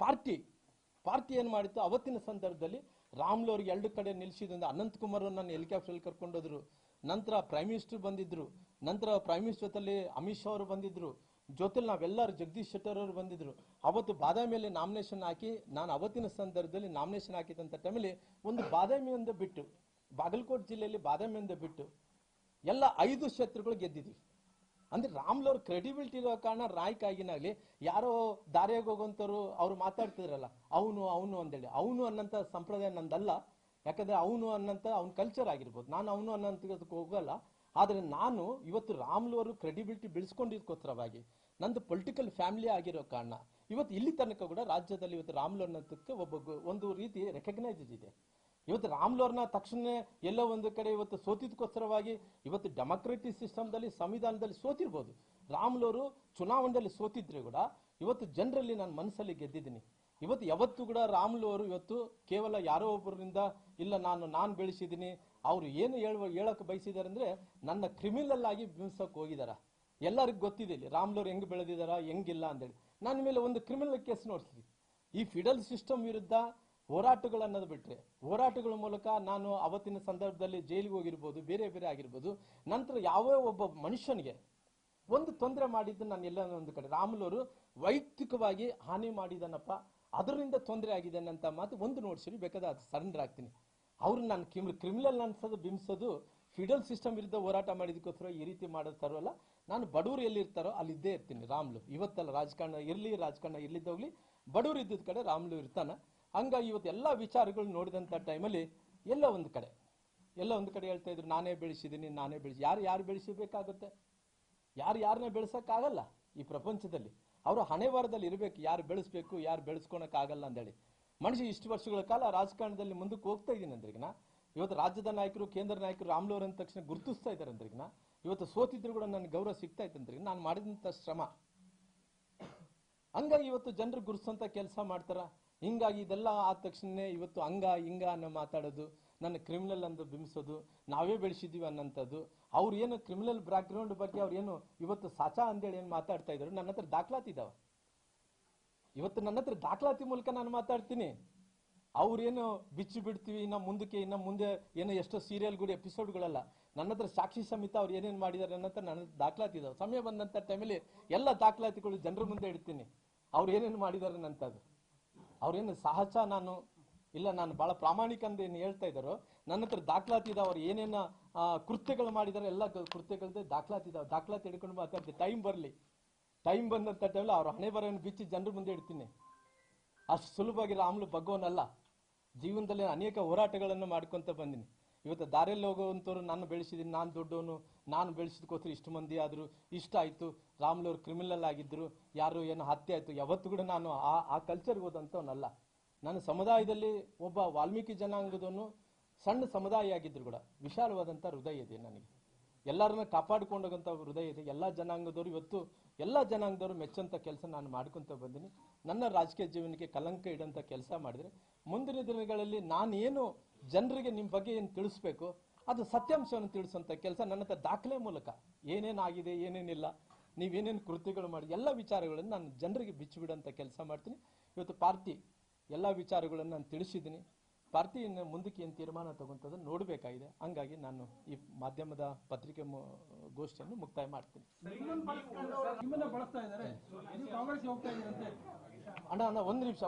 Speaker 2: ಪಾರ್ಟಿ ಏನ್ ಮಾಡಿತ್ತು ಅವತ್ತಿನ ಸಂದರ್ಭದಲ್ಲಿ ರಾಮುಲು ಅವ್ರಿಗೆ 2 ಕಡೆ ನಿಲ್ಲಿಸಿದ್ರಿಂದ ಅನಂತಕುಮಾರ್ ನನ್ನ ಹೆಲಿಕಾಪ್ಟರ್ ಕರ್ಕೊಂಡೋದ್ರು. ನಂತರ ಪ್ರೈಮ್ ಮಿನಿಸ್ಟರ್ ಬಂದಿದ್ರು. ನಂತರ ಪ್ರೈಮ್ ಮಿನಿಸ್ಟರ್ ಜೊತೆಲಿ ಅಮಿತ್ ಶಾ ಅವರು ಬಂದಿದ್ರು. ಜೊತೆಲಿ ನಾವೆಲ್ಲರೂ ಜಗದೀಶ್ ಶೆಟ್ಟರ್ ಅವರು ಬಂದಿದ್ರು. ಅವತ್ತು ಬಾದಾಮಿಯಲ್ಲಿ ನಾಮಿನೇಷನ್ ಹಾಕಿ, ನಾನು ಅವತ್ತಿನ ಸಂದರ್ಭದಲ್ಲಿ ನಾಮಿನೇಷನ್ ಹಾಕಿದಂತ ಟೈಮಲ್ಲಿ ಒಂದು ಬಾದಾಮಿಯಿಂದ ಬಿಟ್ಟು, ಬಾಗಲಕೋಟೆ ಜಿಲ್ಲೆಯಲ್ಲಿ ಬಾದಾಮಿಯಿಂದ ಬಿಟ್ಟು ಎಲ್ಲ 5 ಕ್ಷೇತ್ರಗಳು ಗೆದ್ದಿದ್ವಿ. ಅಂದ್ರೆ ರಾಮುಲು ಅವ್ರ ಕ್ರೆಡಿಬಿಲಿಟಿ ಇರೋ ಕಾರಣ ನಾಯಕ ಆಗಿನಾಗ್ಲಿ, ಯಾರೋ ದಾರಿಯಾಗಿ ಹೋಗುವಂತವ್ರು ಅವ್ರು ಮಾತಾಡ್ತಿದ್ರಲ್ಲ ಅವನು ಅಂದೇಳಿ, ಅವನು ಅನ್ನಂತ ಸಂಪ್ರದಾಯ ನಂದಲ್ಲ. ಯಾಕಂದ್ರೆ ಅವನು ಅನ್ನಂತ ಅವ್ನ ಕಲ್ಚರ್ ಆಗಿರ್ಬೋದು, ನಾನು ಅವನು ಅನ್ನೋದಕ್ಕೆ ಹೋಗಲ್ಲ. ಆದ್ರೆ ನಾನು ಇವತ್ತು ರಾಮುಲು ಅವರು ಕ್ರೆಡಿಬಿಲಿಟಿ ಬೆಳೆಸ್ಕೊಂಡಿದ್ದಕ್ಕೋಸ್ಕರವಾಗಿ ನಂದು ಪೊಲಿಟಿಕಲ್ ಫ್ಯಾಮಿಲಿ ಆಗಿರೋ ಕಾರಣ ಇವತ್ತು ಇಲ್ಲಿ ತನಕ ಕೂಡ ರಾಜ್ಯದಲ್ಲಿ ಇವತ್ತು ರಾಮುಲು ಅನ್ನೋದಕ್ಕೆ ಒಂದು ರೀತಿ ರೆಕಗ್ನೈಸ್ ಇದೆ. ಇವತ್ತು ರಾಮುಲು ಅವ್ರನ್ನ ತಕ್ಷಣ ಎಲ್ಲೋ ಒಂದು ಕಡೆ ಇವತ್ತು ಸೋತಿದ್ಕೋಸ್ಕರವಾಗಿ ಇವತ್ತು ಡೆಮೋಕ್ರೆಟಿಕ್ ಸಿಸ್ಟಮ್ದಲ್ಲಿ, ಸಂವಿಧಾನದಲ್ಲಿ ಸೋತಿರ್ಬೋದು. ರಾಮುಲು ಅವರು ಚುನಾವಣೆಯಲ್ಲಿ ಸೋತಿದ್ರೆ ಕೂಡ ಇವತ್ತು ಜನರಲ್ಲಿ ನಾನು ಮನಸ್ಸಲ್ಲಿ ಗೆದ್ದಿದ್ದೀನಿ. ಇವತ್ತು ಯಾವತ್ತು ಕೂಡ ರಾಮುಲು ಅವರು ಇವತ್ತು ಕೇವಲ ಯಾರೋ ಒಬ್ಬರಿಂದ ಇಲ್ಲ ನಾನು ಬೆಳೆಸಿದ್ದೀನಿ, ಅವ್ರು ಏನು ಹೇಳಕ್ ಬಯಸಿದಾರೆ ಅಂದ್ರೆ ನನ್ನ ಕ್ರಿಮಿನಲ್ ಆಗಿ ಬಿಂಬಿಸಕ್ ಹೋಗಿದಾರ. ಎಲ್ಲರಿಗೂ ಗೊತ್ತಿದೆ ಇಲ್ಲಿ ರಾಮುಲು ಅವ್ರು ಹೆಂಗ್ ಬೆಳೆದಿದಾರ ಹೆಂಗಿಲ್ಲ ಅಂತೇಳಿ. ನನ್ನ ಮೇಲೆ ಒಂದು ಕ್ರಿಮಿನಲ್ ಕೇಸ್ ನೋಡ್ತೀವಿ. ಈ ಫಿಡಲ್ ಸಿಸ್ಟಮ್ ವಿರುದ್ಧ ಹೋರಾಟಗಳು ಅನ್ನೋದು ಬಿಟ್ರೆ, ಹೋರಾಟಗಳ ಮೂಲಕ ನಾನು ಅವತ್ತಿನ ಸಂದರ್ಭದಲ್ಲಿ ಜೈಲಿಗೆ ಹೋಗಿರ್ಬೋದು, ಬೇರೆ ಆಗಿರ್ಬೋದು. ನಂತರ ಯಾವ ಒಬ್ಬ ಮನುಷ್ಯನಿಗೆ ಒಂದು ತೊಂದರೆ ಮಾಡಿದ್ದು ನಾನು ಎಲ್ಲ ಒಂದು ಕಡೆ ರಾಮುಲು ಅವರು ವೈಯಕ್ತಿಕವಾಗಿ ಹಾನಿ ಮಾಡಿದನಪ್ಪ, ಅದರಿಂದ ತೊಂದರೆ ಆಗಿದೆ ಅಂತ ಮಾತು ಒಂದು ನೋಡ್ಸಿರಿ, ಬೇಕಾದ್ರೆ ಅದು ಸರೆಂಡರ್ ಆಗ್ತೀನಿ. ಅವ್ರು ನಾನು ಕ್ರಿಮಿನಲ್ ಅನ್ಸೋದು ಬಿಂಬಿಸೋದು ಫಿಡಲ್ ಸಿಸ್ಟಮ್ ವಿರುದ್ಧ ಹೋರಾಟ ಮಾಡಿದಕ್ಕೋಸ್ಕರ ಈ ರೀತಿ ಮಾಡೋದು ನಾನು ಬಡವರು ಎಲ್ಲಿರ್ತಾರೋ ಅಲ್ಲಿ ಇದ್ದೇ ಇರ್ತೀನಿ. ರಾಮುಲು ಇವತ್ತಲ್ಲ, ರಾಜಕಾರಣ ಇರ್ಲಿದ್ದೋಗ್ಲಿ, ಬಡವರು ಇದ್ದಿದ್ದ ಕಡೆ ರಾಮುಲು ಇರ್ತಾನ. ಹಂಗಾಗಿ ಇವತ್ತು ಎಲ್ಲ ವಿಚಾರಗಳು ನೋಡಿದಂತ ಟೈಮಲ್ಲಿ ಎಲ್ಲ ಒಂದು ಕಡೆ ಹೇಳ್ತಾ ಇದ್ರು ನಾನೇ ಬೆಳೆಸಿದ್ದೀನಿ. ಯಾರು ಬೆಳೆಸಬೇಕಾಗುತ್ತೆ? ಯಾರನ್ನ ಬೆಳೆಸಕ್ಕಾಗಲ್ಲ ಈ ಪ್ರಪಂಚದಲ್ಲಿ. ಅವರು ಹಣೆ ವಾರದಲ್ಲಿ ಇರಬೇಕು, ಯಾರು ಬೆಳೆಸ್ಬೇಕು, ಯಾರು ಬೆಳೆಸ್ಕೊಳಕ್ ಆಗಲ್ಲ ಅಂತೇಳಿ. ಮನುಷ್ಯ ಇಷ್ಟು ವರ್ಷಗಳ ಕಾಲ ರಾಜಕಾರಣದಲ್ಲಿ ಮುಂದಕ್ಕೆ ಹೋಗ್ತಾ ಇದ್ದೀನಿ ಅಂದ್ರಿಗಿನ ಇವತ್ತು ರಾಜ್ಯದ ನಾಯಕರು, ಕೇಂದ್ರ ನಾಯಕರು ರಾಮುಲು ಅವರ ತಕ್ಷಣ ಗುರುತಿಸ್ತಾ ಇದ್ದಾರೆ ಅಂದ್ರಿಗಿನ ಇವತ್ತು ಸೋತಿದ್ರು ಕೂಡ ನನಗೆ ಗೌರವ ಸಿಗ್ತಾ ಇತ್ತಂದ್ರೆ ನಾನು ಮಾಡಿದಂಥ ಶ್ರಮ. ಹಂಗಾಗಿ ಇವತ್ತು ಜನರು ಗುರುಸಂತ ಕೆಲಸ ಮಾಡ್ತಾರ. ಹಿಂಗಾಗಿ ಇದೆಲ್ಲ ಆದ ತಕ್ಷಣ ಇವತ್ತು ಹಂಗ ಹಿಂಗ ಅನ್ನೋ ಮಾತಾಡೋದು, ನನ್ನ ಕ್ರಿಮಿನಲ್ ಅಂತ ಬಿಂಬಿಸೋದು, ನಾವೇ ಬೆಳೆಸಿದೀವಿ ಅನ್ನೋಂಥದ್ದು. ಅವ್ರು ಏನು ಕ್ರಿಮಿನಲ್ ಬ್ಯಾಕ್ಗ್ರೌಂಡ್ ಬಗ್ಗೆ ಅವ್ರು ಏನು ಇವತ್ತು ಸಾಚಾ ಅಂತೇಳಿ ಏನು ಮಾತಾಡ್ತಾ ಇದ್ರು, ನನ್ನ ಹತ್ರ ದಾಖಲಾತಿ ಇದಾವ. ಇವತ್ತು ನನ್ನ ಹತ್ರ ದಾಖಲಾತಿ ಮೂಲಕ ನಾನು ಮಾತಾಡ್ತೀನಿ. ಅವ್ರೇನು ಬಿಚ್ಚಿ ಬಿಡ್ತೀವಿ ಇನ್ನ ಮುಂದೆ ಏನೋ ಎಷ್ಟೋ ಸೀರಿಯಲ್ಗಳು ಎಪಿಸೋಡ್ಗಳಲ್ಲ, ನನ್ನ ಹತ್ರ ಸಾಕ್ಷಿ ಸಮೇತ ಅವ್ರು ಏನೇನು ಮಾಡಿದಾರೆ ಅನ್ನೋ ನನ್ನ ದಾಖಲಾತಿ ಇದಾವೆ. ಸಮಯ ಬಂದಂತ ಟೈಮಲ್ಲಿ ಎಲ್ಲ ದಾಖಲಾತಿಗಳು ಜನರ ಮುಂದೆ ಇಡ್ತೀನಿ. ಅವ್ರು ಏನೇನು ಮಾಡಿದಾರೆ ಅನ್ನಂಥದ್ದು. ಅವ್ರೇನು ಸಹಜ ನಾನು ಬಹಳ ಪ್ರಾಮಾಣಿಕ ಅಂತ ಏನು ಹೇಳ್ತಾ ಇದ್ದಾರೋ, ನನ್ನ ಹತ್ರ ದಾಖಲಾತಿ ಇದಾವೆ. ಅವ್ರು ಏನೇನ ಕೃತ್ಯಗಳು ಮಾಡಿದಾರೆ ಎಲ್ಲ ಕೃತ್ಯಗಳದ್ದೇ ದಾಖಲಾತಿ ಇದಾವೆ. ದಾಖಲಾತಿ ಹಿಡ್ಕೊಂಡು ಮಾತಾಡ್ತೀನಿ. ಟೈಮ್ ಬಂದಂತ ಟೈಮಲ್ಲಿ ಅವ್ರ ಹಣೆ ಬರೋನ್ನು ಬಿಚ್ಚಿ ಜನರ ಮುಂದೆ ಇಡ್ತೀನಿ. ಅಷ್ಟು ಸುಲಭವಾಗಿ ರಾಮುಲು ಭಗವನಲ್ಲ. ಜೀವನದಲ್ಲಿ ಅನೇಕ ಹೋರಾಟಗಳನ್ನು ಮಾಡ್ಕೊಂತ ಬಂದಿನಿ. ಇವತ್ತು ದಾರಿಯಲ್ಲಿ ಹೋಗುವಂಥವ್ರು ನಾನು ಬೆಳೆಸಿದ್ದೀನಿ, ನಾನು ದೊಡ್ಡವನು, ನಾನು ಬೆಳೆಸಿದ್ಕೋಸ್ಕರ ಇಷ್ಟು ಮಂದಿ ಆದ್ರು, ಇಷ್ಟ ಆಯ್ತು. ರಾಮುಲು ಅವರು ಕ್ರಿಮಿನಲ್ ಆಗಿದ್ರು, ಯಾರು ಏನೋ ಹತ್ಯೆ ಆಯ್ತು, ಯಾವತ್ತೂ ಕೂಡ ನಾನು ಆ ಕಲ್ಚರ್ಗೆ ಹೋದಂಥವನಲ್ಲ. ನನ್ನ ಸಮುದಾಯದಲ್ಲಿ ಒಬ್ಬ ವಾಲ್ಮೀಕಿ ಜನಾಂಗದವನು, ಸಣ್ಣ ಸಮುದಾಯ ಆಗಿದ್ರು ಕೂಡ ವಿಶಾಲವಾದಂಥ ಹೃದಯ ಇದೆ ನನಗೆ. ಎಲ್ಲರನ್ನ ಕಾಪಾಡಿಕೊಂಡು ಹೋಗಂತ ಹೃದಯ ಇದೆ. ಎಲ್ಲ ಜನಾಂಗದವರು ಮೆಚ್ಚಂತ ಕೆಲಸ ನಾನು ಮಾಡ್ಕೊಂತ ಬಂದಿನಿ. ನನ್ನ ರಾಜಕೀಯ ಜೀವನಕ್ಕೆ ಕಲಂಕ ಇಡಂತ ಕೆಲಸ ಮಾಡಿದ್ರೆ ಮುಂದಿನ ದಿನಗಳಲ್ಲಿ ನಾನೇನು ಜನರಿಗೆ ನಿಮ್ಮ ಬಗ್ಗೆ ಏನು ತಿಳಿಸ್ಬೇಕು ಅದು ಸತ್ಯಾಂಶವನ್ನು ತಿಳಿಸುವಂತ ಕೆಲಸ ನನ್ನ ಹತ್ರ ದಾಖಲೆ ಮೂಲಕ ಏನೇನಾಗಿದೆ, ಏನೇನಿಲ್ಲ, ನೀವೇನೇನು ಕೃತ್ಯಗಳು ಮಾಡಿ ಎಲ್ಲ ವಿಚಾರಗಳನ್ನು ನಾನು ಜನರಿಗೆ ಬಿಚ್ಚಿಬಿಡಂತ ಕೆಲಸ ಮಾಡ್ತೀನಿ. ಇವತ್ತು ಪಾರ್ಟಿ ಎಲ್ಲ ವಿಚಾರಗಳನ್ನು ನಾನು ತಿಳಿಸಿದ್ದೀನಿ. ಪಾರ್ಟಿ ಮುಂದಕ್ಕೆ ಏನು ತೀರ್ಮಾನ ತಗೊಂತದ್ದು ನೋಡಬೇಕಾಗಿದೆ. ಹಂಗಾಗಿ ನಾನು ಈ ಮಾಧ್ಯಮದ ಪತ್ರಿಕೆ ಗೋಷ್ಠಿಯನ್ನು ಮುಕ್ತಾಯ ಮಾಡ್ತೀನಿ.
Speaker 1: ನಿಮ್ಮನ್ನ ಬಳಸ್ತಾ ಇದ್ದಾರೆ, ನೀವು ಕಾಂಗ್ರೆಸ್ ಹೋಗ್ತಾ ಇದ್ದೀರಂತೆ.
Speaker 2: ಅಣ್ಣ ಒಂದು ನಿಮಿಷ